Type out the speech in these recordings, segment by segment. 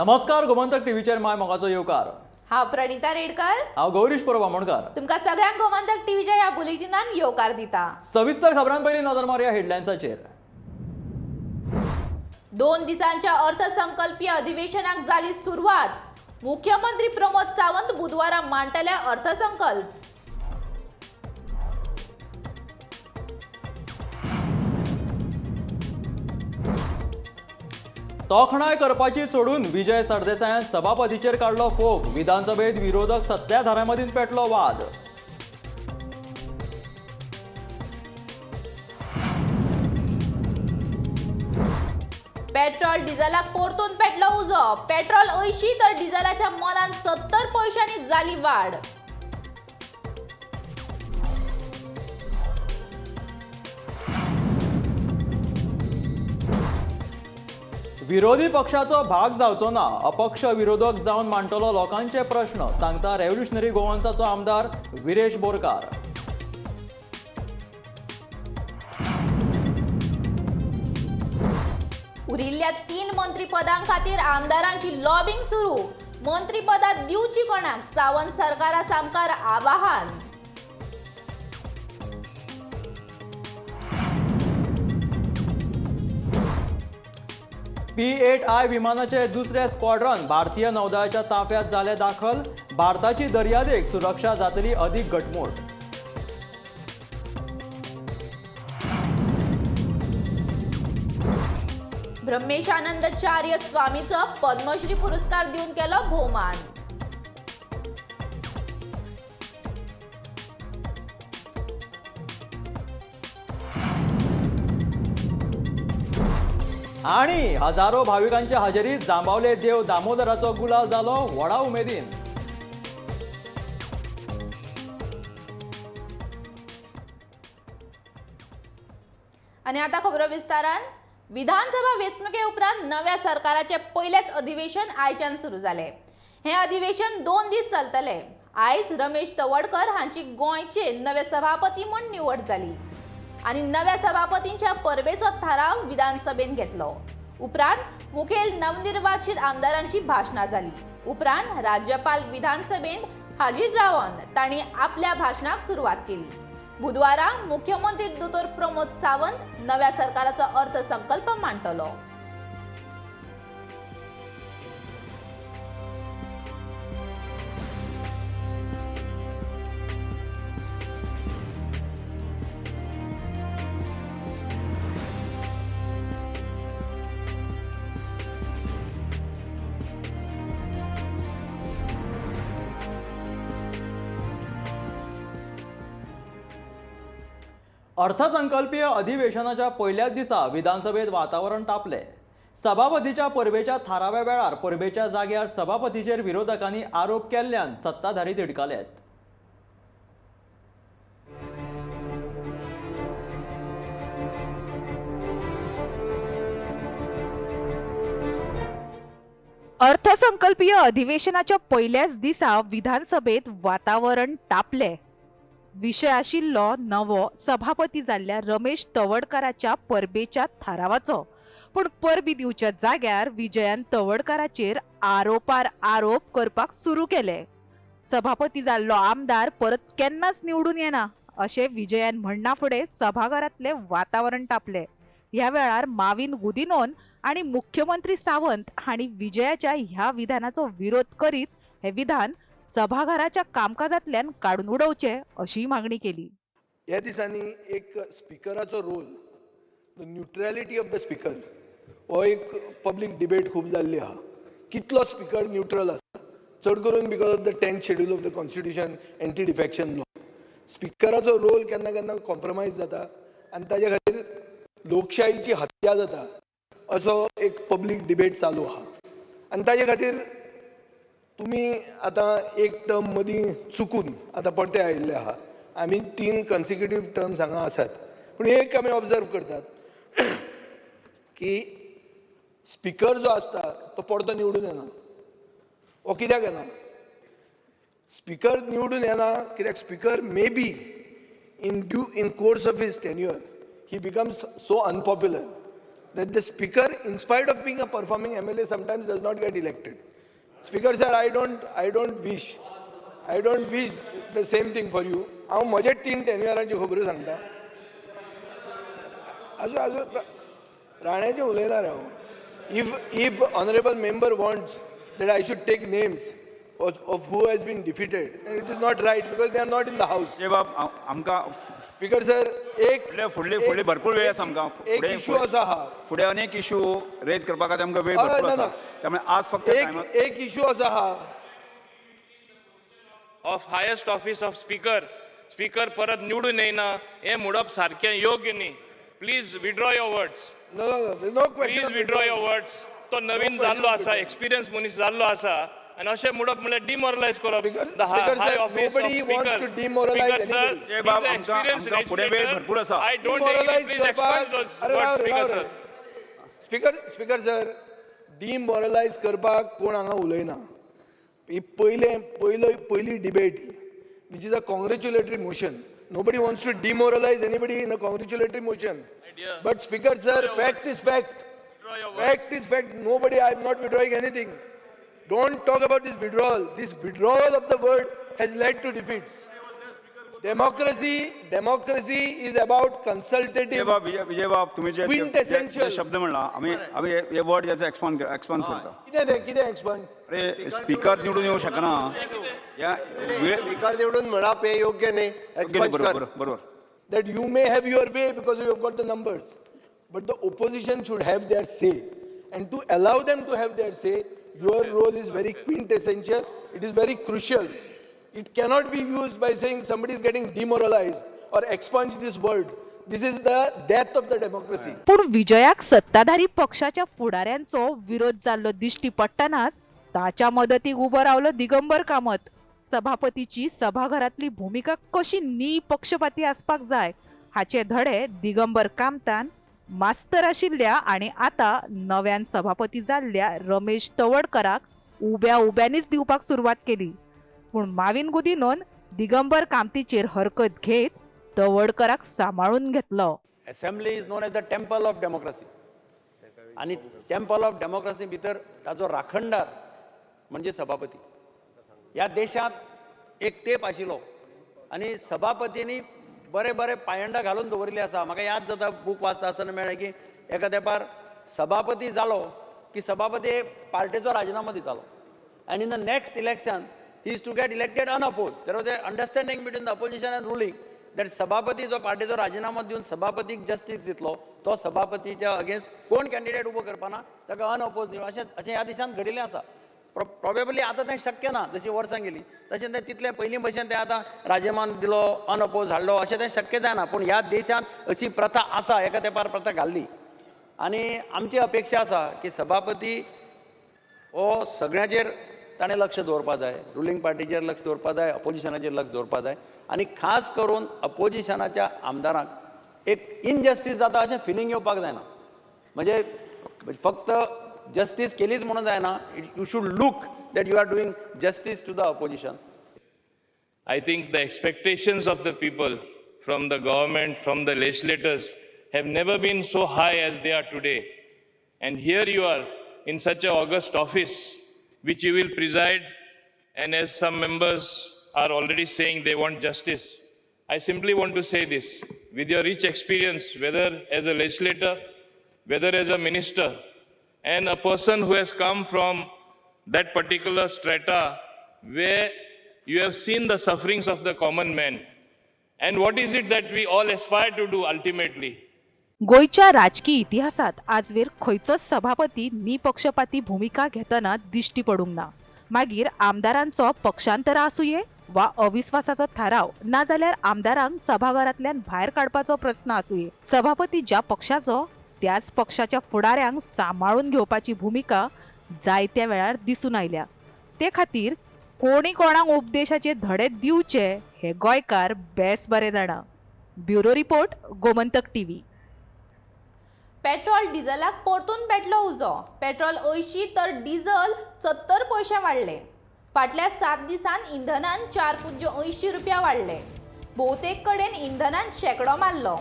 नमस्कार गोमंतक टीव्हीचेर माय मोगाचो येवकार। हांव प्रणिता रेडकर। हांव गौरीश पुरबामणकार। तुमकां सगळ्यांक गोमंतक टीव्हीच्या ह्या बुलेटिनान येवकार दिता। सविस्तर खबरां पयलीं नजर मारया हेडलायन्साचेर। 2 दिसांच्या अर्थसंकल्पीय अधिवेशनाक जाली सुरवात। मुख्यमंत्री प्रमोद सावंत बुधवारा मांडटले अर्थसंकल्प। तोखणाय करपाची सोडून विजय सरदेसायान सभापतीचेर काडलो फोग। विधानसभेत विरोधक सत्ताधाऱ्यांमदीं पेटलो वाद। पेट्रोल डिझेलाक परतून पेटलो उजो। पेट्रोल 80 तर डिझेलाच्या मोलान 70 पैशांनी जाली वाड। विरोधी पक्षाचो भाग जावचो ना, अपक्ष विरोधक जावन मांडटलो लोकांचे प्रश्न, सांगता रेव्होल्युशनरी गोवन्साचो आमदार विरेश बोरकार। उरिल्ल्या 3 मंत्रीपदां खातीर आमदारांची लॉबिंग सुरू। मंत्रीपदां दिवची कोणाक, सावंत सरकारा सामकार आवाहन। P-8I विमानाचे दुसरे स्क्वॉड्रन भारतीय नौदळाच्या ताफ्यात जाले दाखल। भारताची दर्यादेग सुरक्षा जातली अधिक घटमूट। ब्रह्मेशानंदचार्य स्वामीचो पद्मश्री पुरस्कार दिवन केलो भोवमान। आणि हजारो भाविकांच्या हजेरीत जांबावले देव दामोदराचो गुलाल जालो व्हडा उमेदीन। आणि आता खबरो विस्तारान। विधानसभा वेंचणुके उपरांत नव्या सरकाराचे पयलेच अधिवेशन आयच्यान सुरू जाले। हे अधिवेशन 2 दीस चलतले। आयज रमेश तवडकर हांची गोंयचे नवे सभापती म्हूण निवड जाली आणि नव्या सभापतींच्या परबेचो थाराव विधानसभेन घेतलो। उपरांत मुखेल नवनिर्वाचित आमदारांची भाषणां जाली। उपरांत राज्यपाल विधानसभेन हाजीर रावन तांणी आपल्या भाषणाक सुरवात केली। बुधवारा मुख्यमंत्री दोतोर प्रमोद सावंत नव्या सरकाराचो अर्थसंकल्प मांडटलो। अर्थसंकल्पीय अधिवेशनाच्या पहिल्याच दिसा विधानसभेत वातावरण तापले। सभापतीच्या परबेच्या थाराव्या वेळार परबेच्या जाग्यार सभापतीचेर विरोधकांनी आरोप केल्ल्यान सत्ताधारी तिडकल्यात। अर्थसंकल्पीय अधिवेशनाच्या पहिल्याच दिसा विधानसभेत वातावरण तापले। विषय आशिल्लो नवो सभापती जाल्ल्या रमेश तवडकराच्या परबेच्या थारावाचो। पण परबी दिवच्या जाग्यार विजयान तवडकराचेर आरोपार आरोप करपाक सुरू केले। सभापती जाल्लो आमदार परत केन्नाच निवडून येना अशें विजयान म्हणना फुडें सभाघरांतले वातावरण तापले। ह्या वेळार माविन गुदिनोन आणि मुख्यमंत्री सावंत हांणी विजयाच्या ह्या विधानाचो विरोध करीत हे विधान सभाघराच्या कामकाजांतल्यान काढून उडोवचे अशी मागणी केली। ह्या दिसांनी एक स्पिकराचो role, the neutrality of the speaker हो एक पब्लीक डिबेट खूब जाल्ली आहा। कितलो स्पीकर न्यूट्रल आसा, चड करून because of the 10th schedule of the constitution anti defection law. स्पीकराचो रोल केन्ना केन्ना कॉम्प्रोमायज जाता आनी ताजे खातीर लोकशाहीची हत्या जाता असो एक पब्लीक डिबेट चालू आहा। आनी ताजे खातीर तुम्ही आता एक टर्म मदीं चुकून आता परते आयिल्ले आहा। आमी 3 कन्सिक्युटीव टर्म्स हांगा आसात, पूण एक आमी ऑब्जर्व करतात की स्पीकर जो आसता तो परतो निवडून येना। हो कित्याक येना? स्पीकर निवडून येना कित्याक speaker may be in course of his tenure he becomes so unpopular that the speaker, in spite of being a performing MLA, sometimes does not get elected. Speaker sir, I don't wish the same thing for you. हांव म्हजे 3 टेन्युअरांची खबरो सांगता. आजो राण्याचें उलयना रे हांव. If honorable member wants that I should take names of who has been defeated, and it is not right because they are not in the house. जे बाब आमकां Speaker sir, फुडले भरपूर वेळ आसा आमकां. एक इशू असा हा. फुडें अनेक इशू रेज करपा खातीर आमकां वेळ हय, भरपूर ना, आसा. ना. त्यामुळे आज फक्त एक इशू असा हा. Of highest office of speaker परत निवडून येईना हे म्हणप सारखें योग्य न्ही. Please withdraw your words. No, there's no question. Please withdraw your words. तो नवीन जाल्लो आसा, एक्सपिरियन्स मनीस जाल्लो आसा आनी अशें म्हणप म्हणल्यार डिमोरलायज करप. Speaker sir, nobody wants to demoralize anybody. जे बाब आमकां फुडें वेळ भरपूर आसा. I don't Demoralize please expunge करपाक- those अरे words, राव रे, Speaker राव sir. रे. Speaker sir, demoralize करपाक कोण हांगा उलयना. ही पयली debate, which is a congratulatory motion. Nobody wants to demoralize anybody in a congratulatory motion. But Speaker sir, fact is fact. Fact is fact. Nobody, I am not withdrawing anything. Don't talk about this withdrawal. This withdrawal of the word has led to defeats. Democracy is about consultative. विजय बाब तुम्ही जे Quintessential. शब्द म्हणला आम्ही हे word याचा expand करता. कितें expand? अरे स्पीकर निवडून येऊ शकना या वेळ स्पीकर निवडून म्हणप हे योग्य नाही. एक्सपंज कर. बरोबर. That you may have your way because you have got the numbers. But the opposition should have their say. And to allow them to have their say, your role is very quintessential. It is very crucial. It cannot be used by saying somebody is getting demoralized or expunge this word. This is the death of the democracy. पूण विजयाक सत्ताधारी पक्षाच्या फुडाऱ्यांचो विरोध जाल्लो दिश्टी पडटनाच ताच्या मदतीक उबो रावलो दिगंबर कामत. सभापतीची सभाघरातली भूमिका कशी निपक्षपाती आसपाक जाय हाचे धडे दिगंबर कामतान मास्तर आशिल्ल्या आणि आता नव्यान सभापती जाल्ल्या रमेश तवडकराक उब्यांनीच दिवपाक सुरवात केली. पूण माविन गुदिनोन दिगंबर कामतीचेर हरकत घेत तवडकराक सांबाळून घेतलो. Assembly is known as the temple of democracy आणि टेम्पल ऑफ डेमोक्रेसी भितर ताजो राखणदार म्हणजे सभापती. ह्या देशांत एक तेप आशिल्लो आनी सभापतींनी बरे पायंडा घालून दवरिल्ले आसा. म्हाका याद जाता बूक वाचता आसतना मेळ्ळें की एका तेंपार सभापती जालो की सभापती पार्टीचो राजिनामो दितालो आनी in the next election he is to get elected unopposed. There was an understanding between the opposition and ruling that सभापती जो पार्टीचो राजिनामो दिवन सभापतीक जस्टीस दितलो तो सभापतीच्या अगेन्स्ट कोण कॅन्डिडेट उबो करपाना ताका अनअपोज दिवं अशें ह्या दिशान घडिल्लें आसा. प्रोबेबली आतां तें शक्य ना जशी वर्सां गेली तशें तें तितलें पयलीं भशेन तें आतां राजिनामो दिलो अनअपोज हाडलो अशें तें शक्य जायना. पूण ह्या देशांत अशी प्रथा आसा, एका तेंपार प्रथा घाल्ली आनी आमची अपेक्षा आसा की सभापती हो सगळ्यांचेर ताणें लक्ष दवरपा जाय. रुलींग पार्टीचेर लक्ष दवरपा जाय, अपोजिशनाचेर लक्ष दवरपा जाय आनी खास करून अपोजिशनाच्या आमदारांक एक इनजस्टीस जाता अशें फिलींग येवपाक जायना. म्हणजे फक्त जस्टीस केलीच म्हणून जायना. You should look that you are doing justice to the opposition. I think the expectations of the people from the government, from the legislators have never been so high as they are today. And here you are in such an august office which you will preside, and as some members are already saying they want justice. I simply want to say this, with your rich experience, whether as a legislator, whether as a minister, and a person who has come from that particular strata where you have seen the sufferings of the common man. And what is it that we all aspire to do ultimately? गोयच्या राजकीय इतिहासात आजवेर खंयचोच सभापती निपक्षपाती भूमिका घेतना दिश्टी पडूंक ना. मागीर आमदारांचो पक्षांतर आसूये वा अविश्वासाचो थाराव ना जाल्यार आमदारांक सभाघरांतल्यान भायर काडपाचो प्रश्न आसूये, सभापती ज्या पक्षाचो त्याच पक्षाच्या फुडाऱ्यांक सांबाळून घेवपाची भूमिका जायत्या वेळार दिसून आयल्या. ते खातीर कोणी कोणाक उपदेशाचे धडे दिवचे हे गोंयकार बेस बरे जाणा. Bureau report, Gomantak TV. Petrol डिझेलाक परतून पेटलो उजो. पेट्रोल 80 तर डिझेल 70 पैसे वाडले. फाटल्या 7 दिसान इंधनान 4.80 रुपया वाडले. भोवतेक कडेन इंधनान शेकडो मारलो.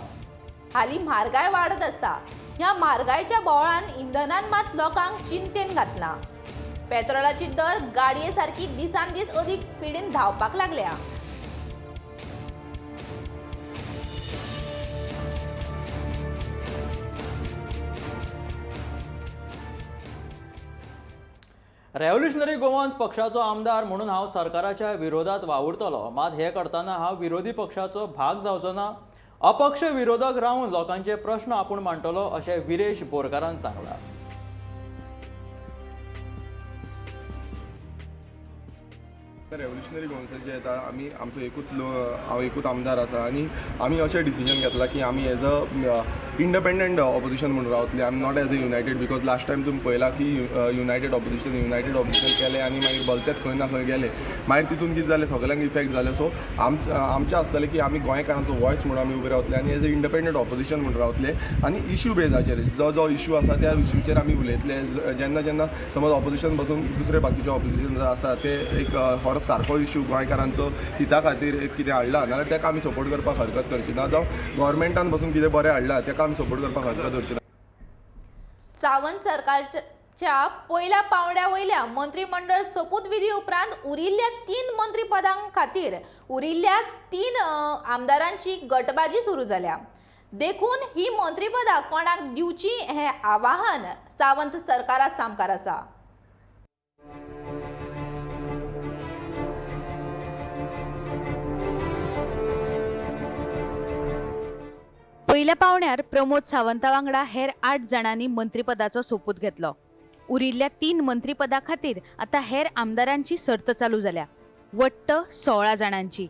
हालीं म्हारगाय वाडत आसा. ह्या म्हारगायच्या बोवळान इंधनान मात लोकांक चिंतेन घातला. पेट्रोलाची दर गाडये सारखी दिसान दीस अदीक स्पीडीन धांवपाक लागल्या. रेव्होल्युशनरी गोवन्स पक्षाचो आमदार म्हणून हांव सरकाराच्या विरोधात वावुरतलो, मात हे करतना हांव विरोधी पक्षाचो भाग जावचो ना. अपक्ष विरोधक रावन लोकांचे प्रश्न आपूण मांडटलो अशें विरेश बोरकारान सांगलां. रेव्होल्युशनरी गोवन्साचे येता आमी आमचो हांव एकूच आमदार आसा आनी आमी अशें डिसिजन घेतला की आमी एज अ इंडिपेंडंट ऑपोजिशन म्हणून रावतले. I am not as a United because last time तुमी पळयलां की युनायटेड ऑपोजिशन केलें आनी मागीर भलतेच खंय ना खंय गेले. मागीर तितून कितें जालें सगळ्यांक इफेक्ट जाले. सो आमचें आसतलें की आमी गोंयकारांचो वॉयस म्हणून आमी उबे रावतले आनी एज अ इंडिपेंडंट ऑपोजिशन म्हणून रावतले आनी इश्यू बेजाचेर जो इश्यू आसा त्या इश्यूचेर आमी उलयतले. जेन्ना समज ऑपोजिशन पासून दुसरे बाकीचे ऑपोजिशन आसा ते एक खरोच सारको इश्यू गोंयकारांचो हिता खातीर एक कितें हाडला नाल्यार ताका आमी सपोर्ट करपाक हरकत करची ना. जावं गव्हर्मेंटान पासून कितें बरें हाडला ताका आमी सपोर्ट करपाक हरकत करची ना. सावंत सरकारच्या पहिल्या पावंड्या वयल्या मंत्रिमंडळ सोपूतविधी उपरांत उरिल्ल्या 3 मंत्रीपदां खातीर उरिल्ल्या 3 आमदारांची गटबाजी सुरू जाल्या. देखून ही मंत्रीपदां कोणाक दिवची हे आवाहन सावंत सरकारा सामकार आसा. पहिल्या पावण्यार प्रमोद सावंता वांगडा हेर 8 जाणांनी मंत्रीपदाचो सोपूत घेतलो. उरिल्ल्या 3 मंत्रीपदा खातीर आता हेर आमदारांची सर्त चालू जाल्या. वट्ट 16 जाणांची,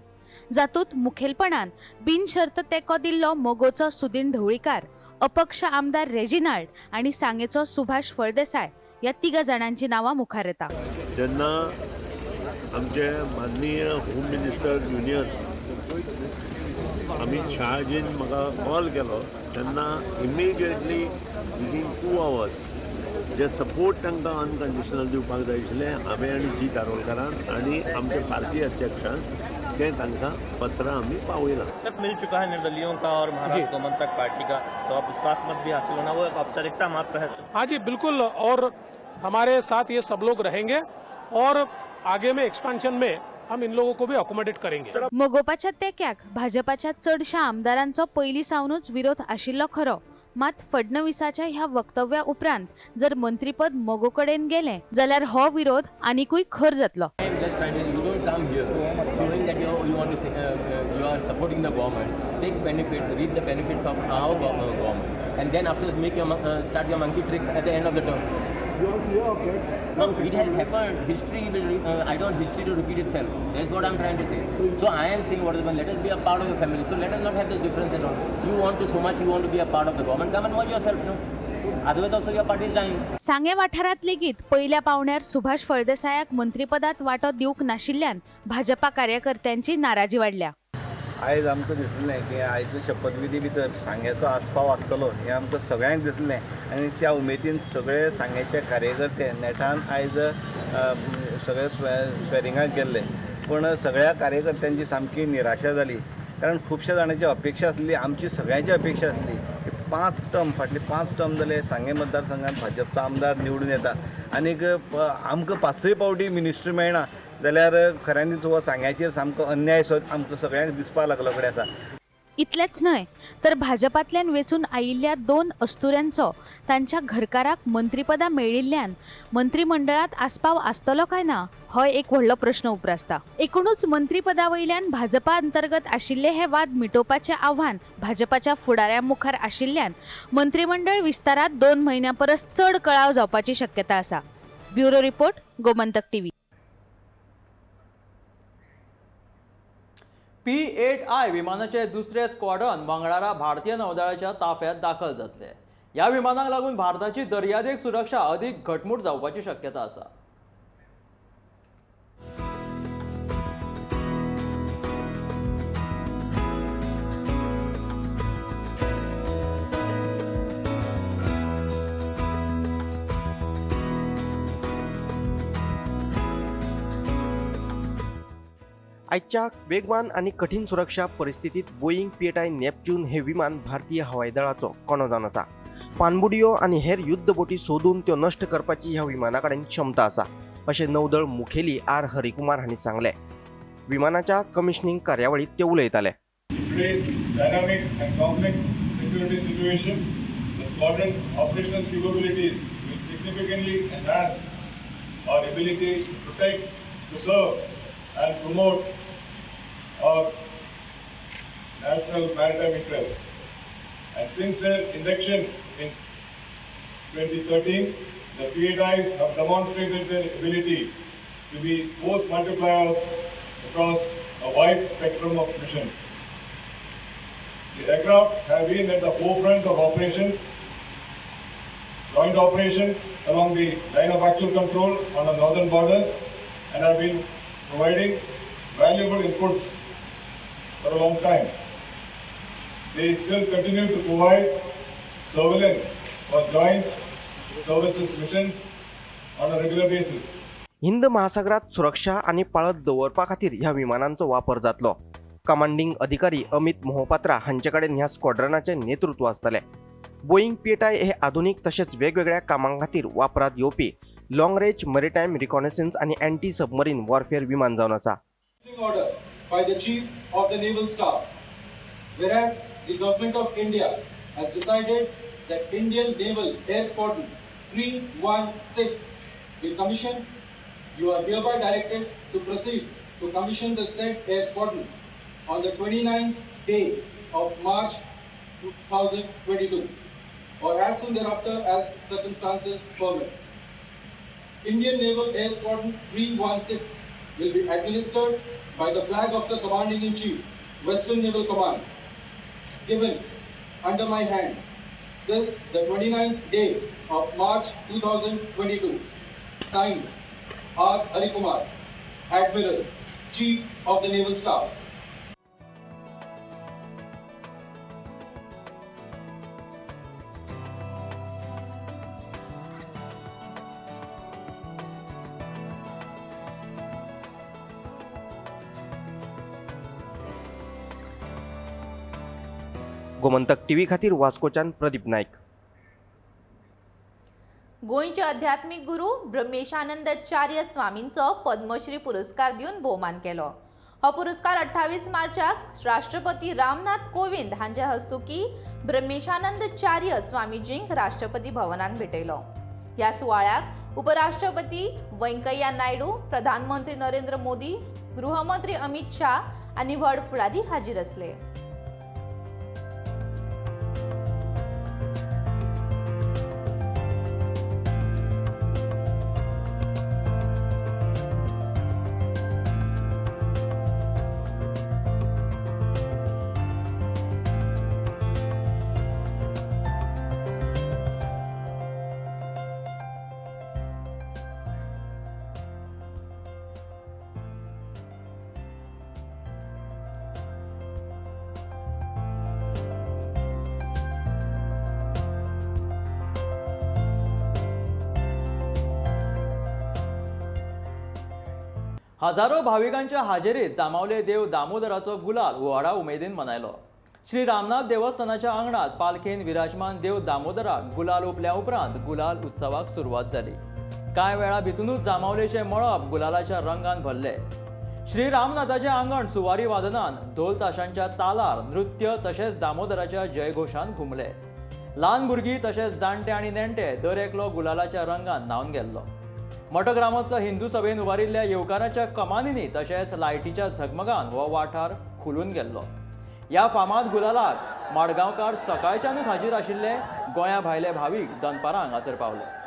जातूंत मुखेलपणान बिनशर्त तेंको दिल्लो मोगोचो सुदीन ढवळीकार, अपक्ष आमदार रेजिनाल्ड आनी सांगेचो सुभाष फळदेसाय ह्या 3 जाणांची नांवां मुखार येता. जेन्ना आमचे माननीय होम मिनिस्टर युनियन अमित शहाजीन म्हाका कॉल केलो तेन्ना इमिडिएटली विदीन 2 hours जे सपोर्ट तांकां अनकंडिशनल दिवपाक जाय आशिल्लें हांवें आनी जी कारोलकारान आनी आमचे पार्टी अध्यक्षान तें तांकां पत्र आमी पावयलां. मिल चुका है निर्दलियों का और महाराष्ट्र गोमंतक पार्टी का, तो अब विश्वास मत भी हासिल होना वो एक औपचारिकता मात्र है. हाँ जी बिल्कुल, और हमारे साथ ये सब लोग रहेंगे और आगे में एक्सपेंशन में हम इन लोगों को भी अकोमोडेट करेंगे. मोगोपाच्या तेक्याक भाजपाच्या चडशा आमदारांचो पयलीं सावनूच विरोध आशिल्लो खरो, मात फडणवीसाच्या ह्या वक्तव्या उपरांत जर मंत्रीपद मोगो कडेन गेलें जाल्यार हो विरोध आनिकूय खर जातलो. You are fear of that? No, it has happened. History will. I don't want history to repeat itself. That's what I'm trying to say. So I am saying what is going. Let us be a part of the family. So let us not have this difference at all. You want to so much. You want to be a part of the government. Come and watch yourself, no. Otherwise, also your party is dying. सांगे वाठारात लेगीत पहिल्या पावण्यार सुभाष फळदेसायाक मंत्रीपदात वांटो दिवंक नाशिल्ल्यान भाजपा कार्यकर्त्यांची नाराजी वाडल्या. आयज आमकां दिसलें की आयज शपथविधी भितर सांग्याचो आस्पाव आसतलो हें आमकां सगळ्यांक दिसलें आनी त्या उमेदीन सगळे सांग्याचे कार्यकर्ते नेटान आयज सगळे स्वेरिंगाक गेल्ले. पूण सगळ्या कार्यकर्त्यांची सामकी निराशा जाली, कारण खुबश्या जाणांची अपेक्षा आसली, आमची सगळ्यांची अपेक्षा आसली की 5 टर्म फाटले 5 टर्म जाले सांगे मतदारसंघात भाजपचो आमदार निवडून येता आनीक आमकां 5य पावटी मिनिस्ट्री मेळना जाल्यार खऱ्यांनीच हो सांग्याचेर सामको अन्याय आमकां सगळ्यांक दिसपाक लागलो कडेन आसा. इतलेंच न्हय तर भाजपांतल्यान वेचून आयिल्ल्या 2 अस्तुऱ्यांचो तांच्या घरकाराक मंत्रीपदां मेळिल्ल्यान मंत्रिमंडळात आस्पाव आसतलो काय ना हो एक व्हडलो प्रश्न उप्रासता. एकूणच मंत्रीपदा वयल्यान भाजपा अंतर्गत आशिल्ले हे वाद मिटोवपाचें आव्हान भाजपाच्या फुडाऱ्यां मुखार आशिल्ल्यान मंत्रिमंडळ विस्तारात 2 म्हयन्यां परस चड कळाव जावपाची शक्यता आसा. Bureau report, Gomantak TV. P-8I विमानाचे दुसरे स्क्वॉड्रन मंगळारा भारतीय नौदळाच्या ताफ्यात दाखल जातले. ह्या विमानाक लागून भारताची दर्यादेग सुरक्षा अदीक घटमूट जावपाची शक्यता आसा. आजच्या वेगवान आणि कठीण सुरक्षा परिस्थितीत बोईंग P-8I नेपच्यून हे विमान भारतीय हवाई दळाचो कणो जावन आसा. पाणबुडयो आणि हेर युद्ध बोटी सोदून त्यो नष्ट करपाची ह्या विमाना कडेन क्षमता आसा अशें नौदळ मुखेली आर हरिकुमार हांणी सांगलें. विमानाच्या कमिशनिंग कार्यावळीत ते उलयताले. Today's dynamic and complex security situation, the squadron's operational capabilities will significantly enhance our ability to protect, to serve, and promote our national maritime interests. And since their induction in 2013, the PAIs have demonstrated their ability to be force multipliers across a wide spectrum of missions. The aircraft have been at the forefront of operations, joint operations along the line of actual control on the northern borders, and have been providing valuable inputs for a long time. They still continue to provide surveillance for joint services missions on a regular basis. Hind महासागरात सुरक्षा आणि पाळत दवरपा खातीर ह्या विमानांचो वापर जातलो. Commanding अधिकारी अमित मोहपात्रा हांचे कडेन ह्या स्क्वॉड्रनाचे नेतृत्व आसतले. बोईंग पीएटाय हे आधुनिक तशेंच वेगवेगळ्या कामां खातीर वापरात येवपी लॉंग रेंज मॅरिटायम रिकॉनेसन्स आणि अँटी सबमरीन वॉरफेअर विमान जावन आसा. Order by the Chief of the Naval Staff, whereas the Government of India has decided that Indian Naval Air Squadron 316 will commission, you are hereby directed to proceed to commission the said Air Squadron on the 29th day of March 2022 or as soon thereafter as circumstances permit. Indian Naval Air Squadron 316 will be administered by the Flag Officer Commanding in Chief, Western Naval Command, given under my hand this the 29th day of March 2022. Signed, R. Harikumar, Admiral, Chief of the Naval Staff. Gomantak TV खातीर वास्कोच्यान प्रदीप नाईक. गोंयचे आध्यात्मिक गुरू ब्रह्मेशानंदचार्य स्वामींचो पद्मश्री पुरस्कार दिवन भोवमान केलो. हो पुरस्कार 28 मार्चाक राष्ट्रपती रामनाथ कोविंद हांच्या हस्तुकी ब्रह्मेशानंदचार्य स्वामीजींक राष्ट्रपती भवनांत भेटयलो. ह्या सुवाळ्याक उपराष्ट्रपती व्यंकय्या नायडू, प्रधानमंत्री नरेंद्र मोदी, गृहमंत्री अमित शाह आनी व्हड फुडारी हाजीर आसले. हजारो भाविकांच्या हाजेरीत जामावले देव दामोदराचो गुलाल व्हडा उमेदीन मनयलो. श्री रामनाथ देवस्थानाच्या आंगणात पालखेन विराजमान देव दामोदराक गुलाल ओपल्या उपरांत गुलाल उत्सवाक सुरवात जाली. कांय वेळा भितूनच जामावलेचे मळब गुलालाच्या रंगान भरले. श्री रामनाथाचे आंगण सुवारी वादनान, ढोल ताशांच्या तालार, नृत्य तशेंच दामोदराच्या जयघोशान घुमले. ल्हान भुरगीं तशेंच जाणटे आनी नेणटे दर एकलो गुलालाच्या रंगान न्हावन गेल्लो. मठ ग्रामस्थ हिंदू सभेन उबारिल्ल्या येवकाराच्या कमानींनी तशेंच लायटीच्या झगमगान हो वाठार खुलून गेल्लो. ह्या फामाद गुलालाक माडगांवकार सकाळच्यानूच हाजीर आशिल्ले गोंया भायले भावीक दनपारांक हांगासर पावले.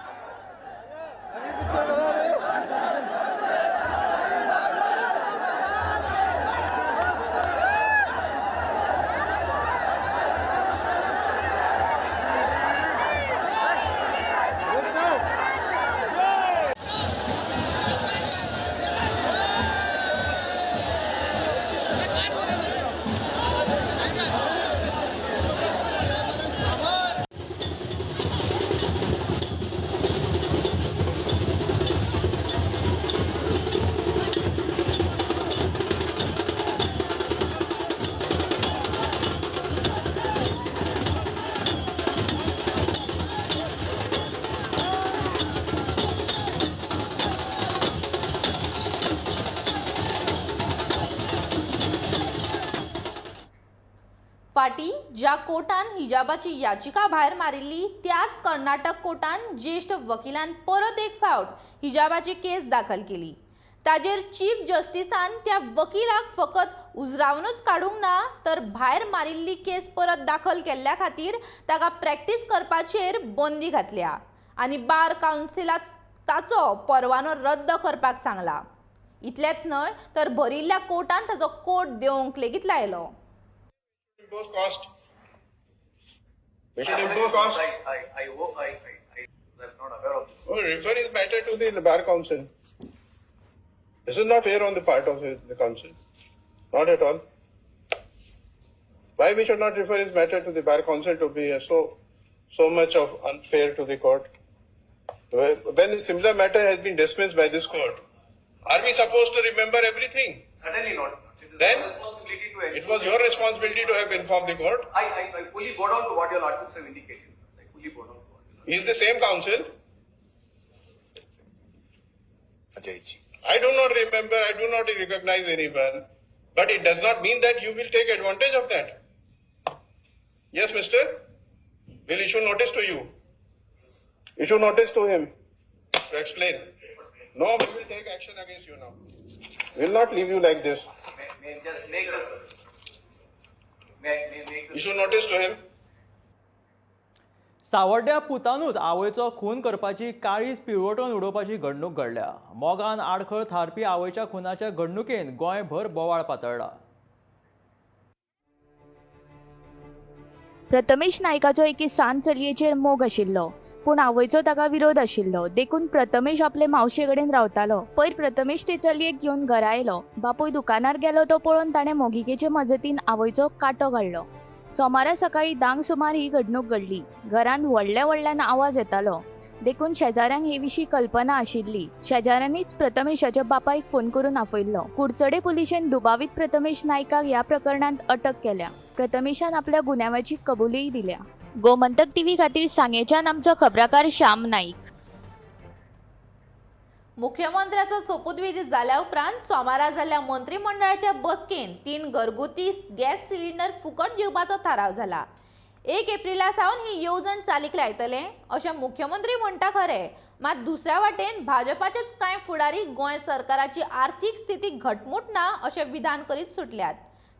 फाटी ज्या कोर्टान हिजाबाची याचिका भायर मारिल्ली त्याच कर्नाटक कोर्टान ज्येष्ठ वकिलान परत एक फावट हिजाबाची केस दाखल केली. ताजेर चीफ जस्टिसान त्या वकिलाक फकत उजरावनूच काडूंक ना तर भायर मारिल्ली केस परत दाखल केल्ल्या खातीर ताका प्रॅक्टीस करपाचेर बंदी घातल्या आनी बार कावन्सिलाक ताचो परवानो रद्द करपाक सांगला. इतलेंच न्हय तर भरिल्ल्या कोर्टान ताचो कोर्ट देवंक लेगीत लायलो. Impose cost. We should impose cost. I hope I was not aware of this. Well, refer this matter to the Bar Council. This is not fair on the part of the council. Not at all. Why we should not refer this matter to the Bar Council to be so much of unfair to the court? When a similar matter has been dismissed by this court, are we supposed to remember everything? Certainly not. Then Responsibility to it was your responsibility to have informed the court. I fully bow down to what your lordships have indicated. I fully bow down to what. He is the same council. Ajayji. I do not remember, I do not recognize anyone, but it does not mean that you will take advantage of that. Yes, mister? We'll issue notice to you. Issue notice to him to explain. No, we will take action against you now. We'll not leave you like this. May just make this. May make this. Issue notice to him. सावड्ड्या पुतानूच आवयचो खून करपाची काळीज पिळवटून उडोवपाची घडणूक घडल्या. मोगान आडखळ थारपी आवयच्या खुनाच्या घडणुकेन गोंयभर बोवाळ पातळ्ळा. प्रथमेश नायकाचो एके सान चलयेचेर मोग आशिल्लो पूण आवयचो ताका विरोध आशिल्लो. देखून प्रथमेश आपले मावशे कडेन रावतालो. पयर प्रथमेश ते चलयेक घेवन घरा आयलो. बापूय दुकानार गेलो तो पळोवन ताणें मोगिकेचे मजतीन आवयचो कांटो काडलो. सोमारा सकाळी 10 सुमार ही घडणूक घडली. घरांत व्हडल्यान आवाज येतालो. देखून शेजाऱ्यांक हे विशीं कल्पना आशिल्ली. शेजाऱ्यांनीच प्रथमेशाच्या बापायक फोन करून आपयल्लो. कुडचडे पुलिशेन दुबावीत प्रथमेश नायकाक ह्या प्रकरणांत अटक केल्या. प्रथमेशान आपल्या गुन्यांवाची कबुलीय दिल्या. गोमंतक टीव्ही खातीर सांगेच्यान आमचो खबराकार श्याम नाईक. मुख्यमंत्र्याचो सोपूतविधी जाल्या उपरांत सोमारा जाल्ल्या मंत्रिमंडळाच्या बसकेन 3 घरगुती गॅस सिलिंडर फुकट दिवपाचो थाराव जाला. 1 एप्रिला सावन ही येवजण चालीक लायतले अशें मुख्यमंत्री म्हणटा खरे, मात दुसऱ्या वाटेन भाजपाचेच कांय फुडारी गोंय सरकाराची आर्थीक स्थिती घटमूट ना अशें विधान करीत सुटल्यात.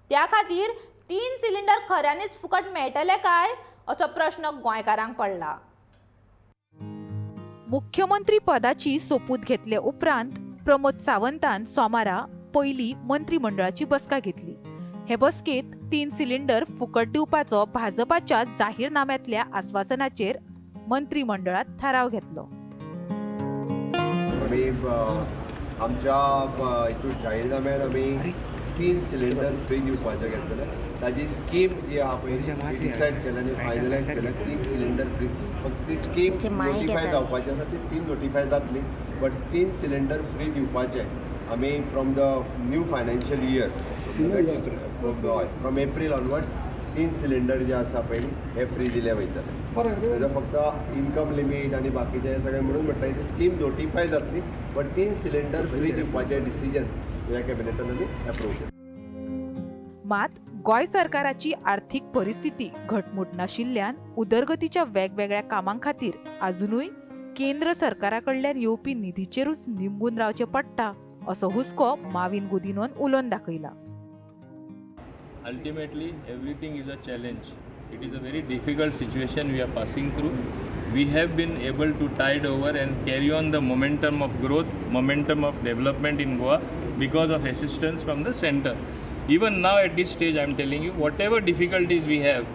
त्या खातीर 3 सिलिंडर खऱ्यांनीच फुकट मेळटले काय असो प्रश्न गोंयकारांक पडला. मुख्यमंत्री पदाची सोपूत घेतले उपरांत प्रमोद सावंतान सोमारा पयली मंत्रिमंडळाची बसका घेतली. हे बसकेत 3 सिलिंडर फुकट दिवपाचो भाजपाच्या जाहीरनाम्यातल्या आश्वासनाचेर मंत्रिमंडळात थाराव घेतलो. आमच्या हितून जाहीरनाम्यान आमी 3 सिलिंडर फ्री दिवपाचे घेतले. ताजी स्कीम जी आहा पळय डिसायड केल्या आनी फायनलायज केल्या 3 सिलिंडर फ्री. फक्त ती स्कीम नोटिफाय जावपाची आसा, ती स्कीम नोटिफाय जातली. बट 3 सिलिंडर फ्री दिवपाचे आमी from the new financial year from April onwards 3 cylinder जे आसा पळय हे फ्री दिले वयतले. ताजो फक्त इन्कम लिमीट आनी बाकीचे सगळें म्हणून म्हणटा ती स्कीम नोटिफाय जातली. बट 3 सिलिंडर फ्री दिवपाचे डिसिजन ह्या कॅबिनेटान आमी एप्रूव्ह केलें. मात गोंय सरकाराची आर्थीक परिस्थिती घटमूट नाशिल्ल्यान उदरगतीच्या वेगवेगळ्या कामां खातीर अजूनय केंद्र सरकारा कडल्यान येवपी निधीचेरूच निंबून रावचें पडटा असो हुस्को माविन गुदिनोन उलोवन दाखयला. Ultimately, everything is a challenge. It is a very difficult situation we are passing through. We have been able to tide over and carry on the momentum of growth, momentum of development in Goa because of assistance from the center. Even now at this stage, I am telling you, whatever difficulties we have,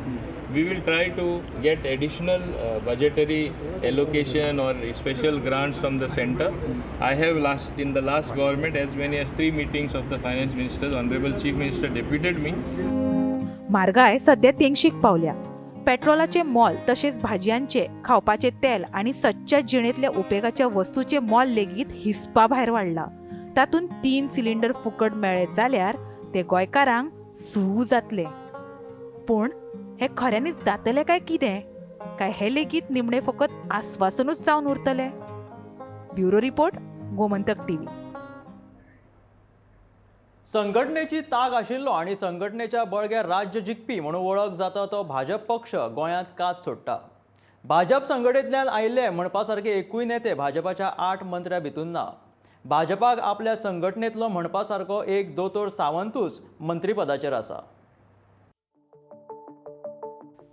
we will try to get additional budgetary allocation or special grants from the center. I have in the last government as many as 3 meetings of the finance ministers, honorable chief minister deputed me. म्हारगाय सध्या 300 पावल्या. पेट्रोलाचे मोल तसेच भाजयांचे, खावपाचे तेल आणि सच्च्या जिणेतल्या उपेगाच्या वस्तूचे मोल लेगीत हिस्पा भायर वाडला. तातूंत 3 सिलिंडर फुकट मेळ्ळे जाल्यार ते गोंयकारांक सू जातले. पूण हे खऱ्यांनीच जातले काय कितें? काय हे लेगीत निमणे फकत आश्वासनूच जावन उरतले? Bureau report, Gomantak TV. संघटनेची ताक आशिल्लो आणि संघटनेच्या बळग्यार राज्य जिखपी म्हणून वळख जाता तो भाजप पक्ष गोंयांत कात सोडटा. भाजप संघटनेंतल्यान आयिल्ले म्हणपा सारके एकूय नेते भाजपाच्या 8 मंत्र्यां भितून ना. भाजपाक आपल्या संघटनेंतलो म्हणपा सारको एक दोतोर सावंतूच मंत्रीपदाचेर आसा.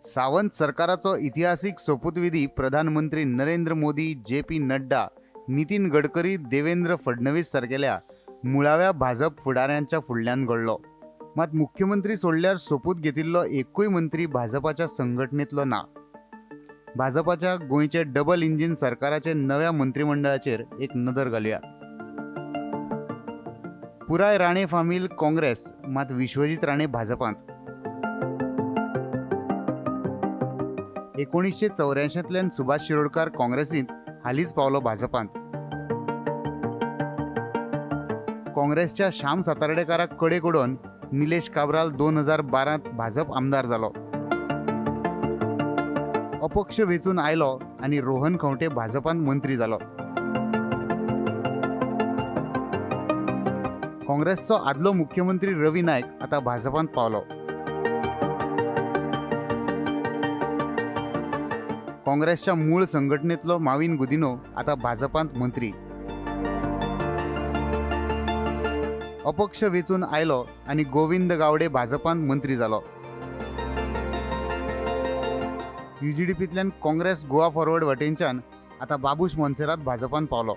सावंत सरकाराचो इतिहासीक सोपूतविधी प्रधानमंत्री नरेंद्र मोदी, JP नड्डा, नितीन गडकरी, देवेंद्र फडणवीस सारकेल्या मुळाव्या भाजप फुडाऱ्यांच्या फुडल्यान घडलो. मात मुख्यमंत्री सोडल्यार सोपूत घेतिल्लो एकूय मंत्री भाजपाच्या संघटनेंतलो ना. भाजपाच्या गोंयचे डबल इंजिन सरकाराचे नव्या मंत्रिमंडळाचेर एक नदर घालुया. पुराय राणे फामील काँग्रेस, मात विश्वजीत राणे भाजपांत. 1984तल्यान सुभाष शिरोडकार काँग्रेसींत, हालींच पावलो भाजपांत. काँग्रेसच्या श्याम सातार्डेकाराक कडेक उडोवन निलेश काब्राल 2012त भाजप आमदार जालो. अपक्ष वेंचून आयलो आनी रोहन खंवटे भाजपांत मंत्री जालो. काँग्रेसचो आदलो मुख्यमंत्री रवी नायक आतां भाजपांत पावलो. काँग्रेसच्या मूळ संघटनेंतलो माविन गुदिनो आतां भाजपांत मंत्री. अपक्ष वेंचून आयलो आनी गोविंद गावडे भाजपांत मंत्री जालो. UGDPंतल्यान काँग्रेस गोवा फॉरवर्ड वटेनच्यान आतां बाबूश मोन्सेरात भाजपांत पावलो.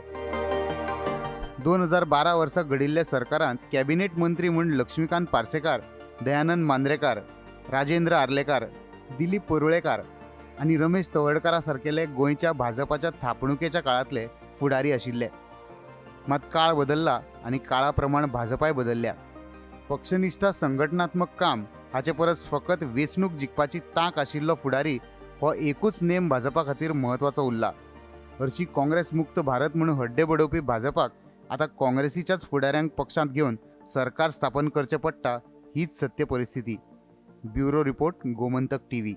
2012 वर्सा घडिल्ल्या सरकारांत कॅबिनेट मंत्री म्हूण लक्ष्मीकांत पार्सेकार, दयानंद मांद्रेकार, राजेंद्र आर्लेकार, दिलीप परुळेकार आनी रमेश तवडकारा सारकेले गोंयच्या भाजपाच्या थापणुकेच्या काळांतले फुडारी आशिल्ले. मात काळ बदलला आनी काळा प्रमाण भाजपाय बदलल्या. पक्षनिश्ठा संघटनात्मक काम हाचे परस फकत वेंचणूक जिखपाची तांक आशिल्लो फुडारी हो एकूच नेम भाजपा खातीर म्हत्वाचो उरला. हरशी काँग्रेस मुक्त भारत म्हणून हड्डे बडोवपी भाजपाक आतां काँग्रेसीच्याच फुडाऱ्यांक पक्षांत घेवन सरकार स्थापन करचें पडटा, हीच सत्य परिस्थिती. Bureau report, Gomantak TV.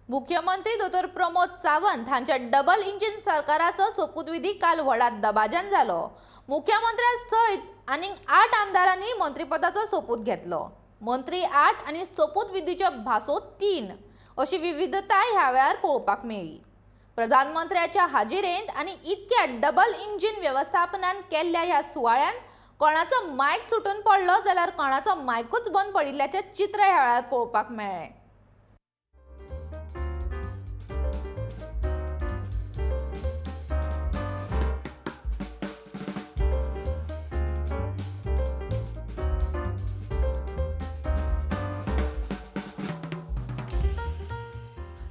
मुख्यमंत्री दोतोर प्रमोद सावंत हांच्या डबल इंजिन सरकाराचो सोपूतविधी काल व्हडा दबाज्यान जालो. मुख्यमंत्र्या सयत आनीक 8 आमदारांनी मंत्रीपदाचो सोपूत घेतलो. मंत्री 8 आनी सोपूतविधीच्यो भासो 3 अशी विविधताय ह्या वेळार पळोवपाक मेळ्ळी. प्रधानमंत्र्याच्या हाजिरेंत आनी इतक्या डबल इंजिन व्यवस्थापनान केल्ल्या ह्या सुवाळ्यान कोणाचो मायक सुटून पडलो जाल्यार कोणाचो मायकूच बंद पडिल्ल्याचें चित्र ह्या वेळार पळोवपाक मेळ्ळें.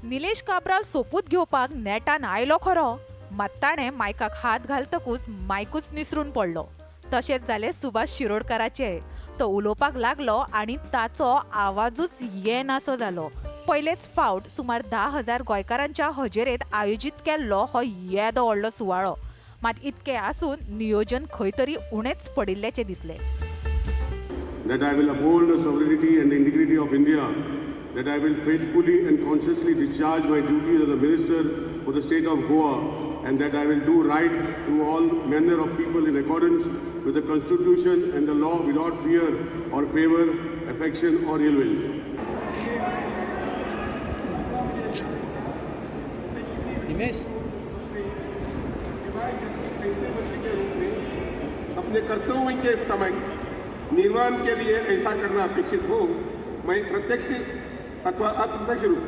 निलेश काब्राल सोपूत घेवपाक नेटान आयलो खरो, मात ताणें मायकाक हात घालतकूच मायकूच निसरून पडलो. तशेंच जालें सुभाष शिरोडकाराचें. तो उलोवपाक लागलो आनी ताचो आवाजूच येनासो जालो. पयलेच फावट सुमार 10,000 गोंयकारांच्या हजेरेंत आयोजीत केल्लो हो येदो व्हडलो सुवाळो. मात इतकें आसून नियोजन खंय तरी उणेंच पडिल्ल्याचें दिसलें. That I will uphold the sovereignty and integrity of India. That I will faithfully and consciously discharge my duties as a minister for the state of Goa, and that I will do right to all manner of people in accordance with the constitution and the law without fear or favor, affection or ill will. अपने कर्तव्यों के समय निर्वहन के लिए ऐसा करना अपेक्षित हो, मैं प्रत्यक्ष अथवा अप्रत्यक्ष रूप.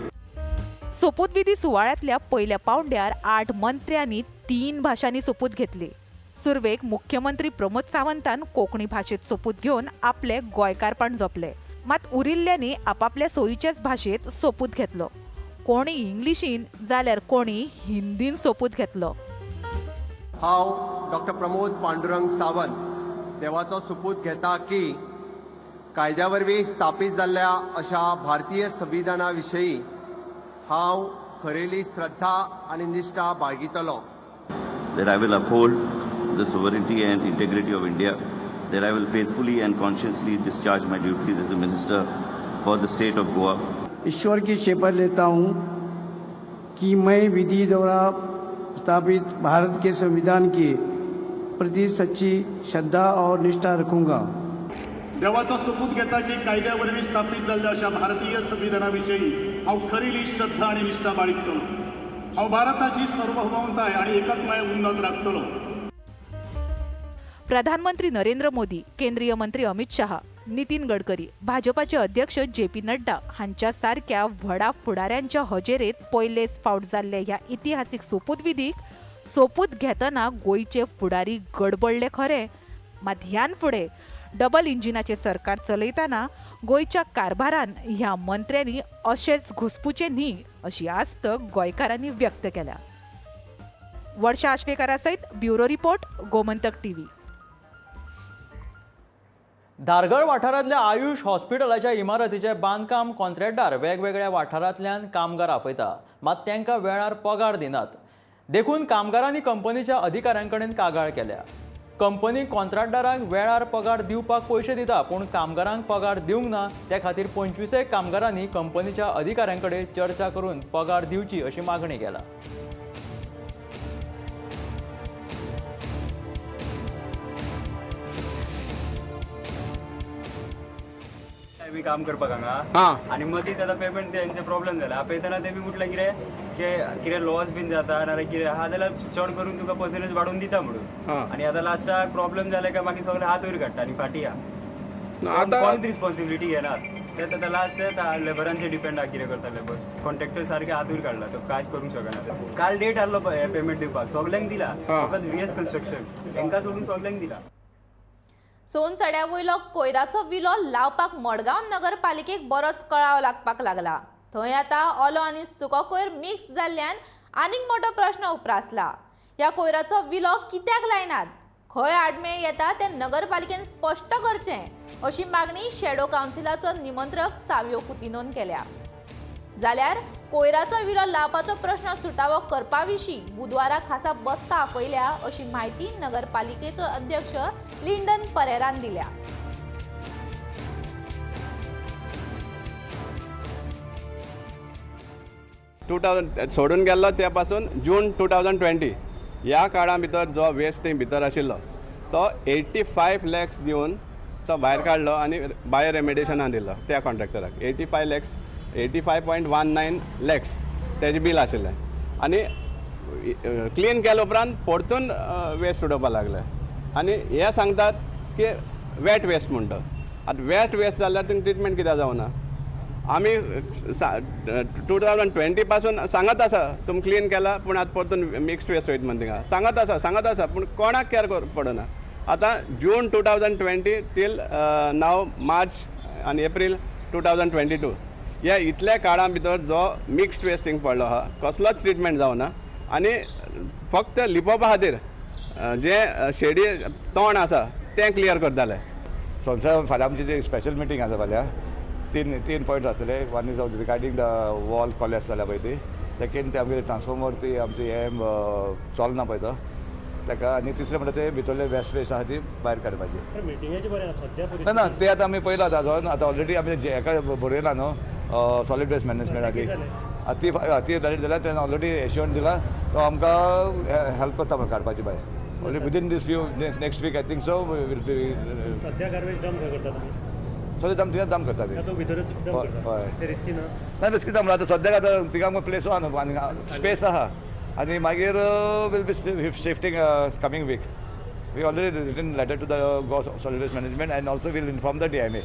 सोपूतविधी सुवाळ्यांतल्या पयल्या पावंड्यार 8 मंत्र्यांनी 3 भाशांनी सोपूत घेतली. सुरवेक मुख्यमंत्री प्रमोद सावंतान कोंकणी भाशेत सोपूत घेवन आपले गोंयकारपण जपले. मात उरिल्ल्यांनी आपापल्या सोयीचेच भाशेत सोपूत घेतलो. कोणी इंग्लिशीन जाल्यार कोणी हिंदीन सोपूत घेतलो. हांव डॉक्टर प्रमोद पांडुरंग सावंत देवाचो सोपूत घेता की कायद्या वरवीं स्थापीत जाल्ल्या अशा भारतीय संविधाना विशयी हांव खरेली श्रद्धा आनी निश्ठा बाळगितलो. That I will uphold the sovereignty and integrity of India. That I will faithfully and conscientiously discharge my duties as the minister for the state of Goa. ईश्वर की शपथ लेता हूँ कि मैं विधि द्वारा स्थापित भारत के संविधान के प्रति सच्ची श्रद्धा और निष्ठा रखूंगा। देवाचा सपूत घेता की कायद्यावरवी स्थापित जाल्ल्या अशा भारतीय संविधानाविषयी हांव खरी श्रद्धा आणि निष्ठा बाळगतलो। हांव भारताची सार्वभौमताय आणि एकात्मय उन्नत राखतलो। प्रधानमंत्री नरेंद्र मोदी, केंद्रीय मंत्री अमित शहा, नितीन गडकरी, भाजपाचे अध्यक्ष जे.पी. नड्डा हांच्या सारख्या व्हडा फुडाऱ्यांच्या हजेरेत पयलेच फावट जाल्ले ह्या इतिहासीक सोपूत विधीक सोपूत घेतना गोंयचे फुडारी गडबडले खरे, मात ह्यान फुडें डबल इंजिनाचे सरकार चलयतना गोंयच्या कारभारान ह्या मंत्र्यांनी अशेच घुसपूचे न्ही अशी आस्त गोंयकारांनी व्यक्त केल्या। वर्षा आश्वेकारा सयत bureau report, Gomantak TV. Dhargal वाठारांतल्या आयुष हॉस्पिटलाच्या इमारतीचे बांदकाम कॉन्ट्रॅक्टर वेगवेगळ्या वाठारांतल्यान कामगार आपयता, मात तांकां वेळार पगार दिनात। देखून कामगारांनी कंपनीच्या अधिकाऱ्यांकडेन कागाळ केल्या। कंपनी कॉन्ट्रॅक्टरांक वेळार पगार दिवपाक पयशे दिता, पूण कामगारांक पगार दिवंक ना। त्या खातीर 25 कामगारांनी कंपनीच्या अधिकाऱ्यांकडे चर्चा करून पगार दिवची अशी मागणी केला। मी काम करपाक हांगा आनी मदींच आतां पेमेंट तेंचे प्रॉब्लेम जाला। आपयतना ते बी म्हटलें कितें लॉस बीन जाता नाल्यार कितें आहा जाल्यार चड करून तुका पर्संटेज वाडोवन दिता म्हणून। आनी आतां लास्टाक प्रॉब्लेम जाले काय मागीर सगळे हात वयर काडटा आनी फाटी कोणूच रिस्पॉन्सिबिलिटी घेनात। ते आतां लास्ट लेबरांचेर डिपेंड आहा कितें करता लेबर। कॉन्ट्रॅक्टर सारके हात वयर काडला, तो कांयच करूंक शकना। काल डेट आहलो पेमेंट दिवपाक, सगल्यांक दिला, फकत VS कन्स्ट्रक्शन तांकां सोडून सगल्यांक दिला। सोनसड्या वयलो कोयराचो विलो लावपाक मडगांव नगरपालिकेक बरोच कळाव लागपाक लागला। थंय आतां ओलो आनी सुको कोयर मिक्स जाल्ल्यान आनीक मोठो प्रश्न उप्रासला। ह्या कोयराचो विलो कित्याक लायनात, खंय आडमेळ येता ते नगरपालिकेन स्पश्ट करचें अशी मागणी शॅडो कावन्सिलाचो निमंत्रक सावियो कुतिनोन केल्या। जाल्यार कोयराचो विलो लावपाचो प्रश्न सुटावो करपा विशीं बुधवारा खासा बसका आपयल्या अशी माहिती नगरपालिकेचो अध्यक्ष लिंडन परेरान दिल्या। सोडून गेल्लो त्या पासून जून 2020 ह्या काळा भितर जो वेस्ट भितर आशिल्लो तो 85 lakhs दिवन तो भायर काडलो आनी बायो रेमेडिएशनान दिलो त्या कॉन्ट्रॅक्टराक। 85.19 lakhs तेजें बील आशिल्लें आनी क्लीन केले उपरांत परतून वेस्ट उडोवपाक लागले आनी हे सांगतात की वेट वेस्ट म्हणटा। आतां वेट वेस्ट जाल्यार तुमकां ट्रिटमेंट कित्याक जावना? आमी 2020 पासून सांगत आसा तुमी क्लीन केला पूण आतां परतून मिक्स्ड वेस्ट वयता म्हणून थिंगा सांगत आसा पूण कोणाक केअर पडना। आतां जून 2020 टील नाव मार्च आनी एप्रील 2022 ह्या इतल्या काळा भितर जो मिक्स्ड वेस्ट थिंग पडलो आहा कसलोच ट्रिटमेंट जावना आनी फक्त लिपोवपा खातीर जे शेडी तोंड आसा तें क्लियर करताले। संवसार फाल्यां आमची स्पेशल मिटींग आसा फाल्यां तीन पॉयंट्स आसतले। One is regarding the wall collapse जाल्या पळय ती, सेकेंड ते आमगे ट्रान्सफॉर्मर ती आमची हे चलना पळय तो ताका, आनी तिसरें म्हणटा ते भितरले वेस्ट आहा ती भायर काडपाची। मिटिंगाची बरें सद्या ना ते आतां आमी पयलो आतां ऑलरेडी आमी हेका बरयला न्हू सॉलीड वेस्ट मॅनेजमेंटाची ती डायरेक्ट जाल्यार तेणें ऑलरेडी एश्युरन्स दिला तो आमकां हेल्प करता म्हणून काडपाची भायर। Only within this few next week I think so will be. सद्या गार्बेज डंप करता सद्या दाम करता तो भितरच डंप करता ते रिस्की ना रिस्की ना म्हणल्यार आतां सद्याक आतां थिंगा आमकां प्लेस आहा न्हू आनी स्पेस आहा आनी मागीर will be shifting coming week. We already written letter to the Goa solid waste management and also will inform the DMA।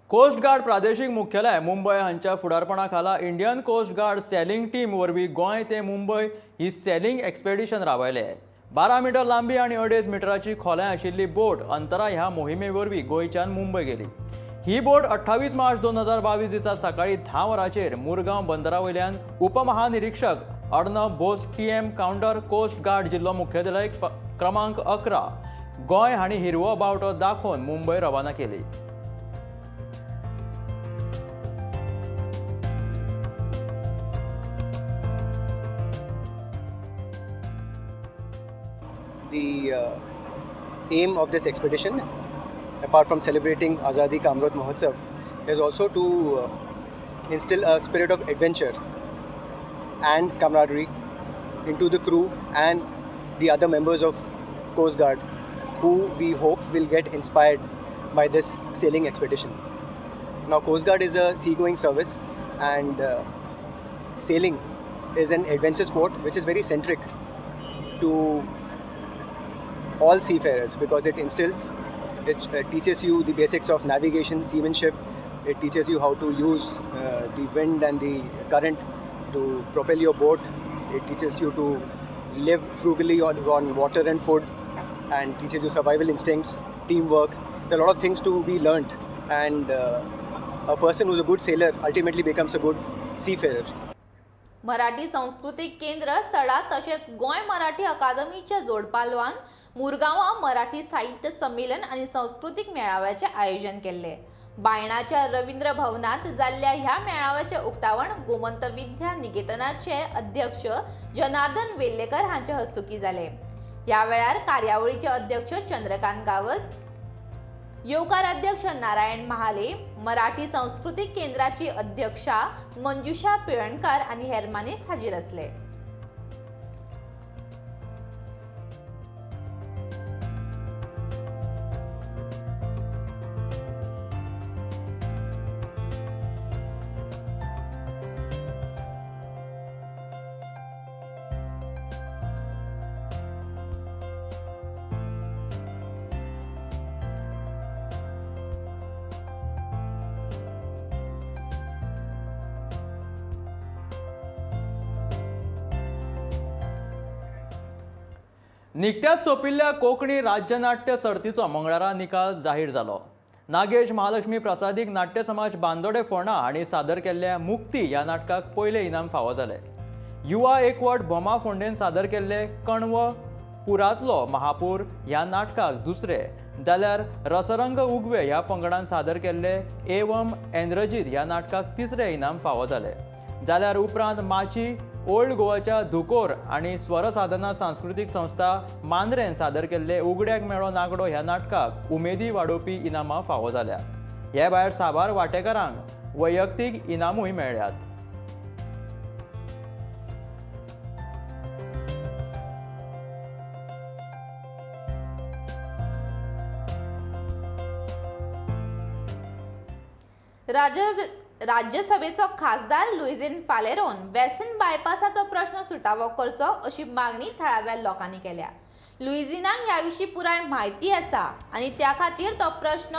Coast guard प्रादेशीक मुख्यालय मुंबय हांच्या फुडारपणा खाला Indian coast guard sailing team वरवीं गोंय ते मुंबय ही सेलिंग एक्सपेडिशन राबयले। 12 मीटर लांबी आणि 2.5 मीटराची खोलाय आशिल्ली बोट अंतरा ह्या मोहिमे वरवीं गोंयच्यान मुंबय गेली। ही बोट 28 मार्च 2022 दिसा सकाळी 10 वरांचेर मुरगांव बंदरावयल्यान उपमहानिरीक्षक Arnav Bose TM counter coast guard जिल्लो मुख्यालय क्रमांक 11 गोंय हांणी हिरवो बावटो दाखोवन मुंबय रवाना केली। The aim of this expedition, apart from celebrating Azadi Ka Amrit Mahotsav, is also to instill a spirit of adventure and camaraderie into the crew and the other members of Coast Guard, who we hope will get inspired by this sailing expedition. Now, Coast Guard is a seagoing service, and sailing is an adventure sport which is very centric to all seafarers because it teaches you the basics of navigation, seamanship. It teaches you how to use the wind and the current to propel your boat. It teaches you to live frugally on water and food, and teaches you survival instincts, teamwork. There are a lot of things to be learnt, and a person who's a good sailor ultimately becomes a good seafarer. Marathi सांस्कृतिक केंद्र सडा तसेच गोय मराठी अकादमीच्या जोडपालवान मुरगांवा मराठी साहित्य संमेलन आणि सांस्कृतिक मेळाव्याचे आयोजन केले. बायणाच्या रवींद्र भवनात जाल्ल्या ह्या मेळाव्याचे उक्तावण गोमंत विद्या निकेतनाचे अध्यक्ष जनार्दन वेल्लेकर हांच्या हस्तुकी जाले. या वेळार कार्यावळीचे अध्यक्ष चंद्रकांत गावस, येवकार अध्यक्ष नारायण महाले, मराठी सांस्कृतिक केंद्राची अध्यक्षा मंजुषा पिळणकर आणि हेर मानेस्त हाजीर असले. निकत्याच सोंपिल्ल्या कोंकणी राज्य नाट्य सर्तीचो मंगळारा निकाल जाहीर जालो. नागेश महालक्ष्मी प्रसादीक नाट्य समाज बांदोडे फोंडा हांणी सादर केल्ल्या मुक्ती ह्या नाटकाक पयलें इनाम फावो जालें. युवा एकवट भोमा फोंडेन सादर केल्ले कण्व पुरांतलो महापूर ह्या नाटकाक दुसरें, जाल्यार रसरंग उगवे ह्या पंगडान सादर केल्ले एवम एंद्रजीत ह्या नाटकाक तिसरें इनाम फावो जालें. जाल्यार उपरांत माची ओल्ड गोवाच्या धुकोर आणि स्वरसाधना सांस्कृतिक संस्था मांद्रेन सादर केल्ले उगड्याक मेळो नागडो ह्या नाटकाक उमेदी वाडोवपी इनामां फावो जाल्या. हे भायर साबार वांटेकारांक वैयक्तीक इनामूय मेळ्ळ्यात. राज्यसभेचो खासदार लुइजिन फालेरोन वेस्टर्न बायपासाचो प्रश्न सुटावो करचो अशी मागणी थळाव्या लोकांनी केल्या. लुइजिनाक ह्या विशीं पुराय म्हायती आसा आनी त्या खातीर तो प्रश्न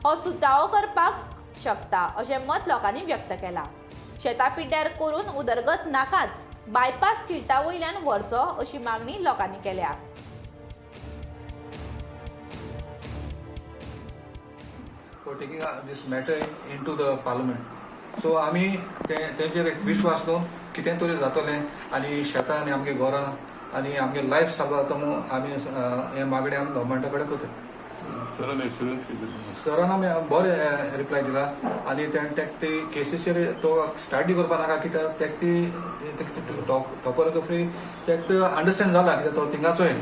हो सुटावो करपाक शकता अशें मत लोकांनी व्यक्त केलां. शेतां पिड्ड्यार करून उदरगत नाकाच, बायपास किल्टा वयल्यान व्हरचो अशी मागणी लोकांनी केल्या. for taking this matter into the parliament. So आमी तेचेर एक विश्वास दवरून कितें तरी जातलें आनी शेतां आनी आमगे घरां आनी आमगे लायफ साल्व जाता म्हणून आमी हे मागणी आमी गव्हर्मेंटा कडेन करता. सरान एश्युरन्स कितें सरान आमी बरें रिप्लाय दिला आनी तेणें तेका ती केसीचेर तो स्टार्ट करपा नाका कित्याक तेका टॉपोग्राफी तेका अंडरस्टँड जाला कित्याक तो थिंगाचोय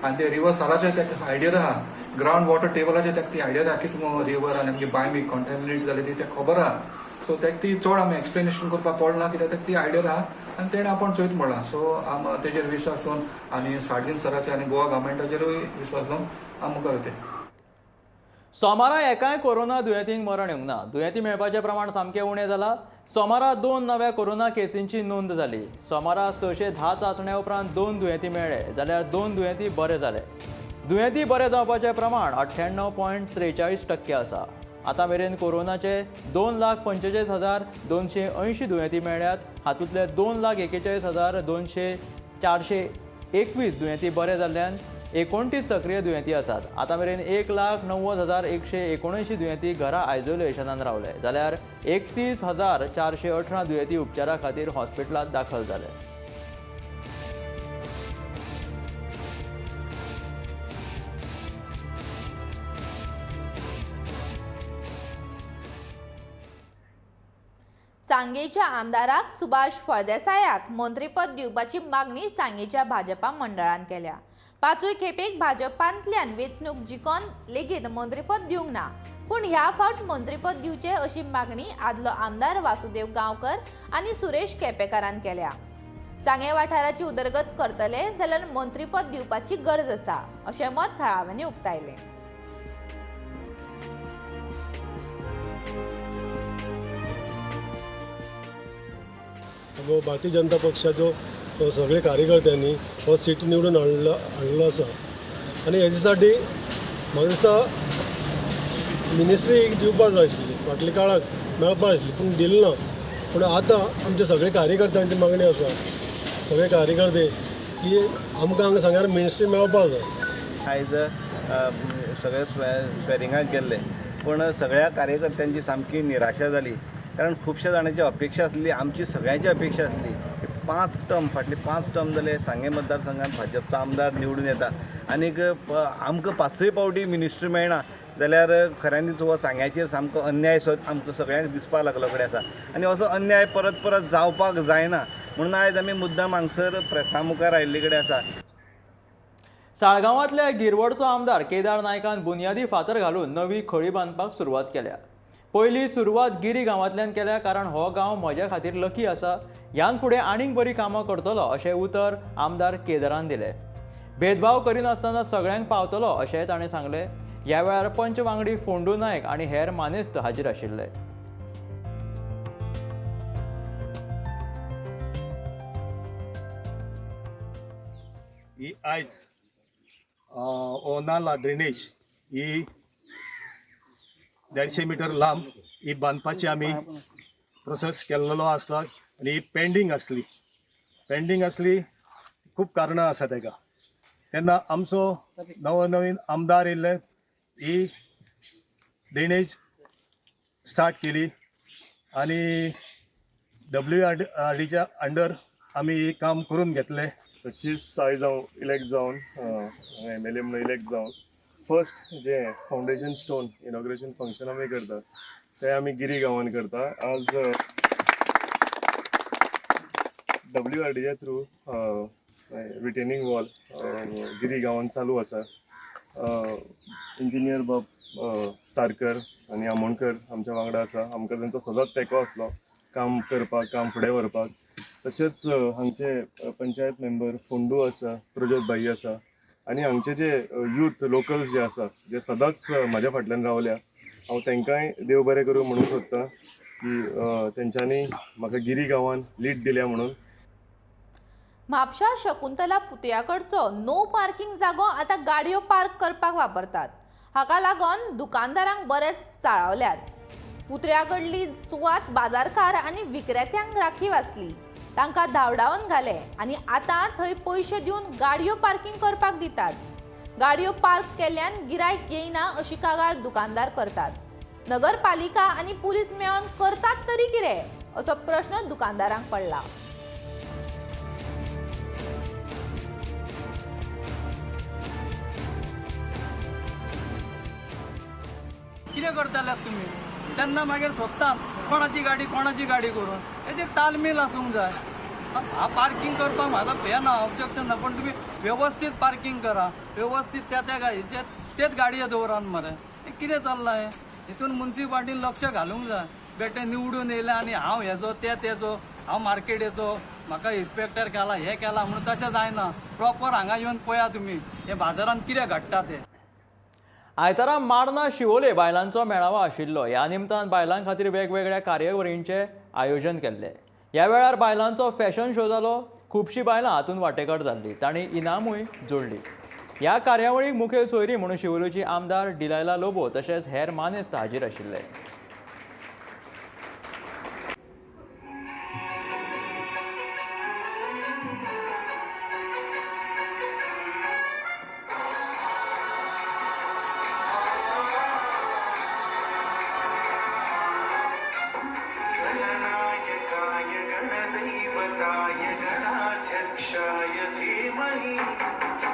आनी ते रिवर सालाचे तेका आयडिया आहा, ग्रावंड वॉटर टेबलाचे तेका ती आयडिया आहा कितें रिवर आनी आमगे बांय बी कॉन्टॅमिनेट जाली ती तेका खबर आहा. सो तेका ती चड आमी एक्सप्लेनेशन करपाक पडना कित्याक तेका ती आयडिया आहा आनी तेणें आपण चोयत म्हणला. सो आम तेजेर विश्वास दवरून आनी सार्जीन सराचे आनी गोवा गव्हर्मेंटाचेरूय विश्वास दवरून आम मुखार वयता. सोमारा एकाय कोरोना दुयेंतींक मरण येवंक ना. दुयेंती मेळपाचें प्रमाण सामकें उणें जालां. सोमारा 2 नव्या कोरोना केसींची नोंद जाली. सोमारा 610 चांचण्या उपरांत 2 दुयेंती मेळ्ळे, जाल्यार 2 दुयेंती बरे जाले. दुयेंती बरे जावपाचें प्रमाण 98.43% आसा. आतां मेरेन कोरोनाचे 2,45,280 दुयेंती मेळ्ळ्यात. हातूंतले 2,41,421 दुयेंती बरे जाल्ल्यान 29 सक्रिय दुयेंती आसात. आतां मेरेन 1,90,179 दुयेंती घरा आयसोलेशनान रावले, जाल्यार 31,418 दुयेंती उपचारा खातीर हॉस्पिटलांत दाखल जाले. सांगेच्या आमदाराक सुभाष फळदेसायाक मंत्रीपद दिवपाची मागणी सांगेच्या भाजपा मंडळान केल्या. 5य खेपेक भाजपांतल्यान वेंचणूक जिखोन लेगीत मंत्रीपद दिवंक ना, पूण ह्या फावट मंत्रीपद दिवचे अशी मागणी आदलो आमदार वासुदेव गांवकर आनी सुरेश केपेकारान केल्या. सांगे वाठाराची उदरगत करतले जाल्यार मंत्रीपद दिवपाची गरज आसा अशें मत थळाव्यांनी उक्तायलें. भारतीय जनता पक्षाचो सगळे कार्यकर्त्यांनी हो सीट निवडून हाडलो आसा आनी हेच्यासाठी म्हाका दिसता मिनिस्ट्री दिवपाक जाय आशिल्ली, फाटल्या काळाक मेळपाक आशिल्ली पूण दिली ना. पूण आतां आमच्या सगळे कार्यकर्त्यांची मागणी आसा, सगळे कार्यकर्ते की आमकां हांगा सांग्यार मिनिस्ट्री मेळपाक जाय. आयज सगळे स्वेरिंगाक गेल्ले पूण सगळ्या कार्यकर्त्यांची सामकी निराशा जाली. कारण खुबश्या जाणांची अपेक्षा आसली, आमची सगळ्यांची अपेक्षा आसली की 5 टर्म फाटले 5 टर्म जाले सांगे मतदारसंघात भाजपचो आमदार निवडून येता आनीक आमकां 5य पावटी मिनिस्ट्री मेळना जाल्यार खऱ्यांनीच हो सांग्याचेर सामको अन्याय आमकां सगळ्यांक दिसपाक लागलो कडेन आसा. आनी असो अन्याय परत परत जावपाक जायना म्हणून आयज आमी मुद्दाम हांगसर प्रेसा मुखार आयिल्ले कडेन आसा. साळगांवांतल्या गिरवडचो आमदार केदार नायकान बुनयादी फातर घालून नवी खळी बांदपाक सुरवात केल्या. पयली सुरवात गिरी गांवांतल्यान केल्या कारण हो गांव म्हज्या खातीर लकी आसा. ह्यान फुडें आनीक बरी कामां करतलो अशें उतर आमदार केदारान दिलें. भेदभाव करिनासतना सगळ्यांक पावतलो अशेंय ताणें सांगलें. ह्या वेळार पंच वांगडी फोंडू नायक आनी हेर मानेस्त हाजीर आशिल्ले. ही आयज ओनाला ड्रेनेज ही 150 मीटर लांब ही बांदपाची आमी प्रोसेस केल्लो आसला आनी ही पेंडींग आसली खूब कारणां आसा तेका. तेन्ना आमचो नवीन आमदार येयल्ले ही ड्रेनेज स्टार्ट केली आनी WRDच्या अंडर आमी ही काम करून घेतले. तशीच आयज हांव इलेक्ट जावन MLA म्हणून इलेक्ट जावन फर्स्ट जे फाउंडेशन स्टोन इनॉग्रेशन फंक्शन आमी करता ते आमी गिरी गांवांत करता. आज WRDच्या थ्रू रिटेनिंग वॉल गिरी गांवांत चालू आसा. इंजिनियर बाब तारकर आनी आमोणकर आमच्या वांगडा आसा. आमकां तांचो सदांच तेंको आसलो काम करपाक, काम फुडें व्हरपाक. तशेंच हांगचे पंचायत मेंबर फोंडू आसा, प्रज्योत भाई आसा आनी हांगचे जे यूथ लोकल्स जे आसा जे सदांच म्हाज्या फाटल्यान रावल्या, हांव तांकांय देव बरें करूं म्हणूंक सोदतां की तेंच्यांनी म्हाका गिरी गांवांत लीड दिल्या म्हणून. म्हापशा शकुंतला पुतळ्याकडचो नो पार्किंग जागो आतां गाडयो पार्क करपाक वापरतात. हाका लागून दुकानदारांक बरेच चाळवल्यात. पुतळ्याकडली सुवात बाजारकार आनी विक्रेत्यांक राखीव आसली. तांकां धांवडावन घाले आनी आतां थंय पयशे दिवन गाडयो पार्किंग करपाक दितात. गाडयो पार्क केल्ल्यान गिरायक येयना अशी कागाळ दुकानदार करतात. नगरपालिका आनी पुलीस मेळोन करतात तरी कितें असो प्रश्न दुकानदारांक पडला. कितें करताल्यात तुमी? तेन्ना मागीर सोदता कोणाची गाडी करून हेजेर तालमेल आसूंक जाय. पार्किंग करपाक म्हाका हें ना, ऑब्जेक्शन ना, पण तुमी वेवस्थीत पार्किंग करा, वेवस्थीत त्या गाडयेचेर तेच गाडयो दवरान मरे. हें कितें चल्लां हें? हितून मुन्सिपाल्टीन लक्ष घालूंक जाय. बेटे निवडून येयले आनी हांव हेजो तेजो, हांव मार्केटीचो, म्हाका इन्स्पेक्टर केला हें केला म्हणून तशें जायना. प्रॉपर हांगा येवन पळया तुमी हे बाजारांत कितें घडटा तें. आयतारा मार्ना शिवोले बायलांचो मेळावो आशिल्लो. ह्या निमतान बायलां खातीर वेगवेगळ्या कार्यावळींचें आयोजन केल्लें. ह्या वेळार बायलांचो फॅशन शो जालो. खुबशीं बायलां हातूंत वांटेकार जाल्लीं. तांणी इनामूय जोडलीं. ह्या कार्यावळीक मुखेल सोयरी म्हणून शिवोलेची आमदार डिलायला लोबो तशेंच हेर मानेस्त हाजीर आशिल्ले. गणाध्यक्षाय धीमहि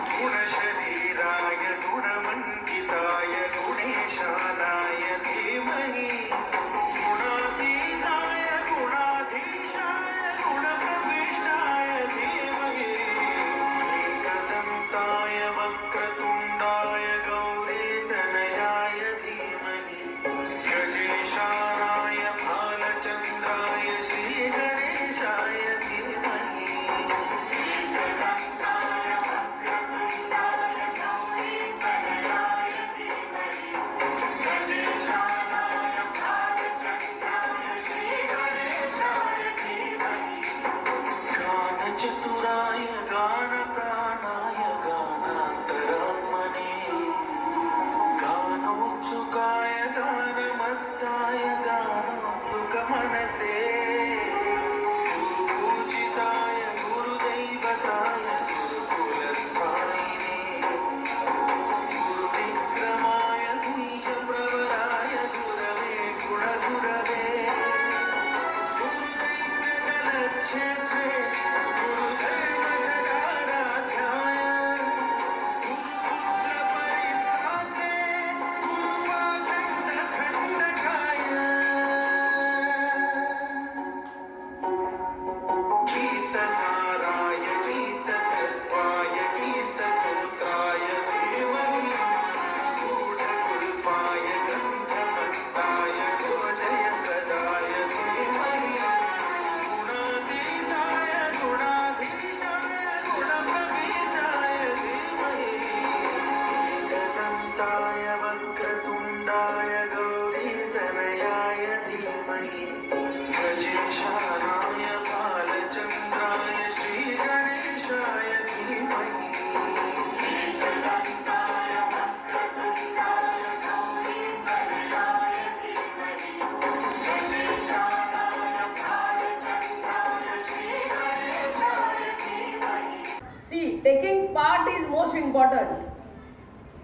गुणशरीराय गुणमण्डिताय गुणेशानाय धीमहि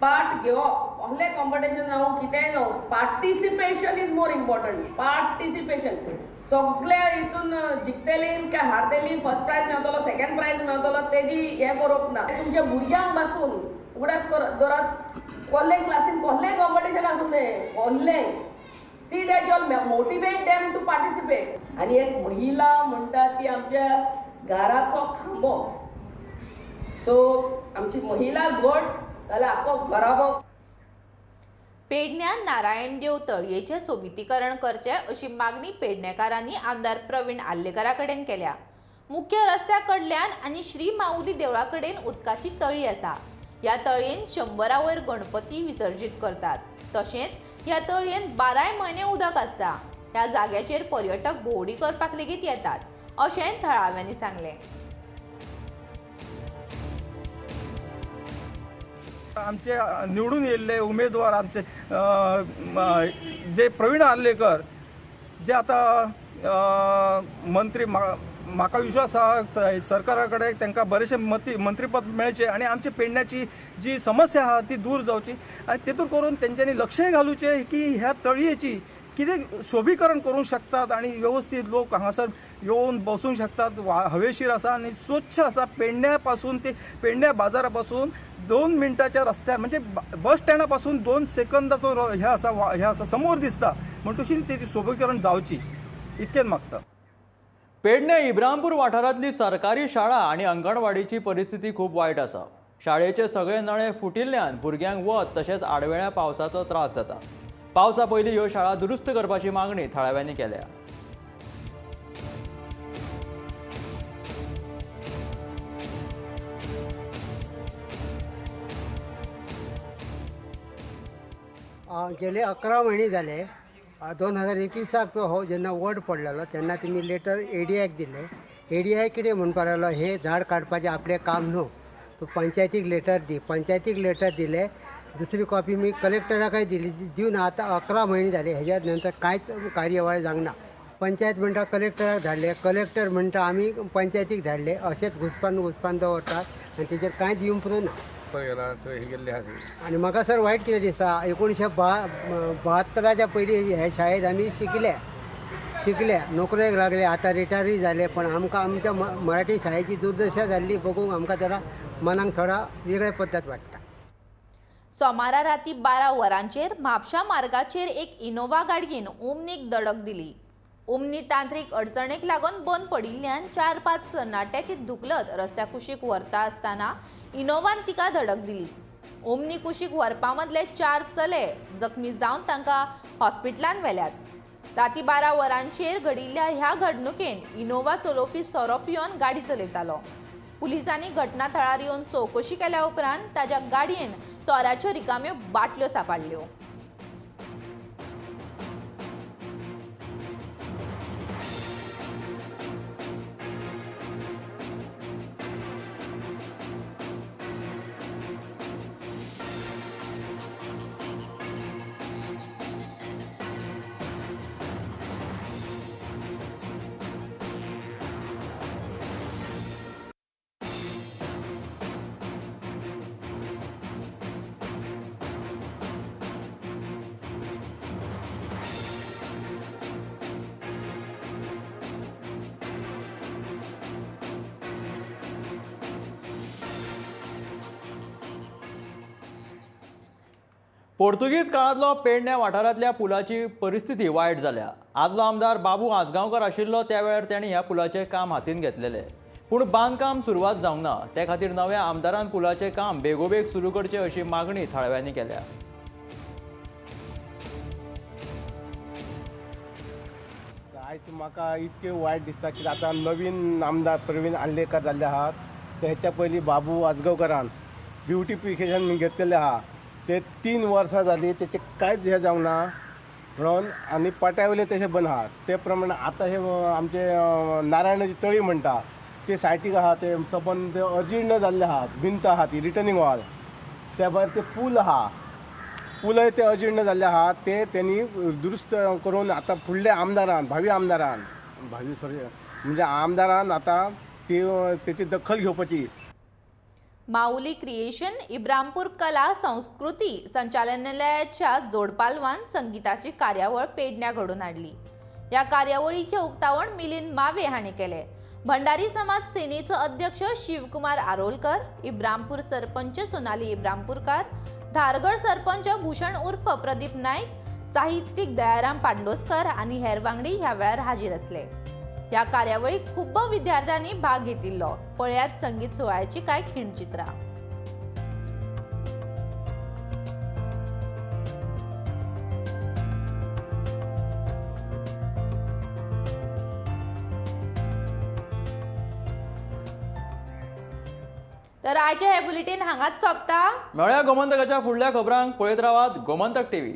पार्ट घेवप असले कॉम्पिटिशन जावं कितेंय जावं participation is more important. Participation सगळे हितून जिखतली काय हारतली फर्स्ट प्राइज मेळटलो सेकंड प्राइज मेळटलो तेजी हें करप ना. तुमच्या भुरग्यांक पासून उगडास करात कसले क्लासीन कसलें कॉम्पिटिशन आसूं तें कसलें see that you motivate them to participate. आनी एक महिला म्हणटा ती आमच्या घराचो खांबो. सो आमची महिला गट जाल्यार आख्खो घराबो. पेडण्यात नारायण देव तळयेचे सोबितीकरण करचे अशी मागणी पेडणेकारांनी आमदार प्रवीण आल्लेकरा कडेन केल्या. मुख्य रस्त्या कडल्यान आनी श्री माऊली देवळा कडेन उदकाची तळी आसा. ह्या तळयेन 100 वयर गणपती विसर्जीत करतात. तशेंच ह्या तळयेन 12 म्हयने उदक आसता. ह्या जाग्याचेर पर्यटक भोवडी करपाक लेगीत येतात अशें थळाव्यांनी सांगलें. आमचे निवडून येयल्ले उमेदवार आमचे जे प्रवीण आर्लेकर जे आता मंत्री म्हाका विश्वास आहा सरकारा कडेन तांकां बरेंशें मंत्रीपद मेळचें आनी आमचे पेडण्याची जी समस्या आहा ती दूर जावची आनी तेतून करून तेंच्यांनी लक्षय घालुचें की ह्या तळयेची कितें शोभीकरण करूंक शकतात आनी वेवस्थीत लोक हांगासर येवन बसूंक शकतात. हवेशीर आसा आनी स्वच्छ आसा. पेडण्या पासून ते पेडण्या बाजारा पासून 2 मिनटाच्या रस्त्यार म्हणजे बस स्टँडा पासून 2 सेकंदाचो हे आसा समोर दिसता. म्हणटशी तेची शोभीकरण जावची इतकेंच मागता. पेडणे इब्राहिमपूर वाठारांतली सरकारी शाळा आनी अंगणवाडीची परिस्थिती खूब वायट आसा. शाळेचे सगळे नळे फुटिल्ल्यान भुरग्यांक वत तशेंच आडवेळ्या पावसाचो त्रास जाता. पावसा पयलीं ह्यो शाळा दुरुस्त करपाची मागणी थळाव्यांनी केल्या. गेले 11 म्हयने जाले. 2021 हो जेन्ना वड पडलेलो तेन्ना तेमी लेटर ADIक दिले. ADI कितें म्हणपाक लागलो हे झाड काडपाचें आपलें काम न्हू, तूं पंचायतीक लेटर दी. पंचायतीक लेटर दिले. दुसरी कॉपी मी कलेक्टराकय दिली. दिवन आतां 11 म्हयने जाले. हेज्या नंतर कांयच कार्यवाही जावंक ना. पंचायत म्हणटा कलेक्टराक धाडले, कलेक्टर म्हणटा आमी पंचायतीक धाडले. अशेंच घुसपान दवरतात आनी तेजेर कांयच इम्प्रूव ना. आनी म्हाका सर वायट कितें दिसता 1972 पयलीं हे शाळेंत आमी शिकले नोकरेक लागले. आतां रिटायरी जाले पण आमकां आमच्या मराठी शाळेची दुर्दशा जाल्ली बघूंक आमकां जरा मनाक थोडा वेगळे पद्दत वाटता. सोमारा राती 12 वरांचेर म्हापशा मार्गाचेर एक इनोवा गाडयेन ओमनीक धडक दिली. ओमनी तांत्रीक अडचणेक लागून बंद पडिल्ल्यान 4-5 तरणाटे ती धुकलत रस्त्या कुशीक व्हरता आसतना इनोवान तिका धडक दिली. ओमनी कुशीक व्हरपा मदले 4 चले जखमी जावन तांकां हॉस्पिटलांत व्हेल्यात. राती 12 वरांचेर घडिल्ल्या ह्या घडणुकेन इनोवा चलोवपी सोरो पिवन गाडी चलयतालो. पुलिसांनी घटनाथळार येवन चौकशी केल्या उपरांत ताच्या गाडयेन सोऱ्याच्यो रिकाम्यो बाटल्यो सापडल्यो. पोर्तुगीज काळांतलो पेडण्या वाठारांतल्या पुलाची परिस्थिती वायट जाल्या. आदलो आमदार बाबू आसगांवकर आशिल्लो त्या वेळार तांणी ह्या पुलाचें काम हातीन घेतलेलें. पूण बांदकाम सुरवात जावंक ना. ते खातीर नव्या आमदारान पुलाचें काम बेगोबेग सुरू करचें अशी मागणी थळाव्यांनी केल्या. आयज म्हाका इतकें वायट दिसता की आतां नवीन आमदार प्रवीण आर्लेकर जाल्ले आहात. तेच्या पयलीं बाबू आसगांवकरान ब्युटिफिकेशन घेतलेलें आहा. ते 3 वर्सां जालीं तेचे कांयच हें जावंक ना म्हणून आनी पाट्यावयले तशें बंद आहात. ते प्रमाणे आतां हे आमचे नारायणाची तळी म्हणटा ते सायटीक आहा ते सबंद ते अजीर्ण जाल्ले आहात. भिंत आहा ती रिटर्निंग वॉल. त्या भायर ते पूल आहा पुलय ते अजीर्ण जाल्ले आहात. ते त्यांनी दुरुस्त करून आतां फुडल्या आमदारान भावी म्हणजे आमदारान आतां ती तेची दखल घेवपाची. माऊली क्रिएशन इब्रामपूर कला संस्कृती संचालनालयाच्या जोडपालवान संगीताची कार्यावळ पेडण्या घडून हाडली. या कार्यावळीचे उक्तावण मिलिंद मावे हांणी केले. भंडारी समाज सेनेचो अध्यक्ष शिवकुमार आरोलकर, इब्रामपूर सरपंच सोनाली इब्रामपूरकार, धारगड सरपंच भूषण उर्फ प्रदीप नाईक, साहित्यिक दयाराम पाडलोसकर आणि हेर वांगडी ह्या वेळार हाजीर असले. या कार्यावळीक खूब विद्यार्थ्यांनी भाग घेतिल्लो. पळयात संगीत सोहळ्याची कांय खिणचित्रां. तर आयचे हे बुलेटिन हांगाच सोंपता. मेळ्या गोमंतकाच्या फुडल्या खबरांक पळयत रावात गोमंतक टीव्ही.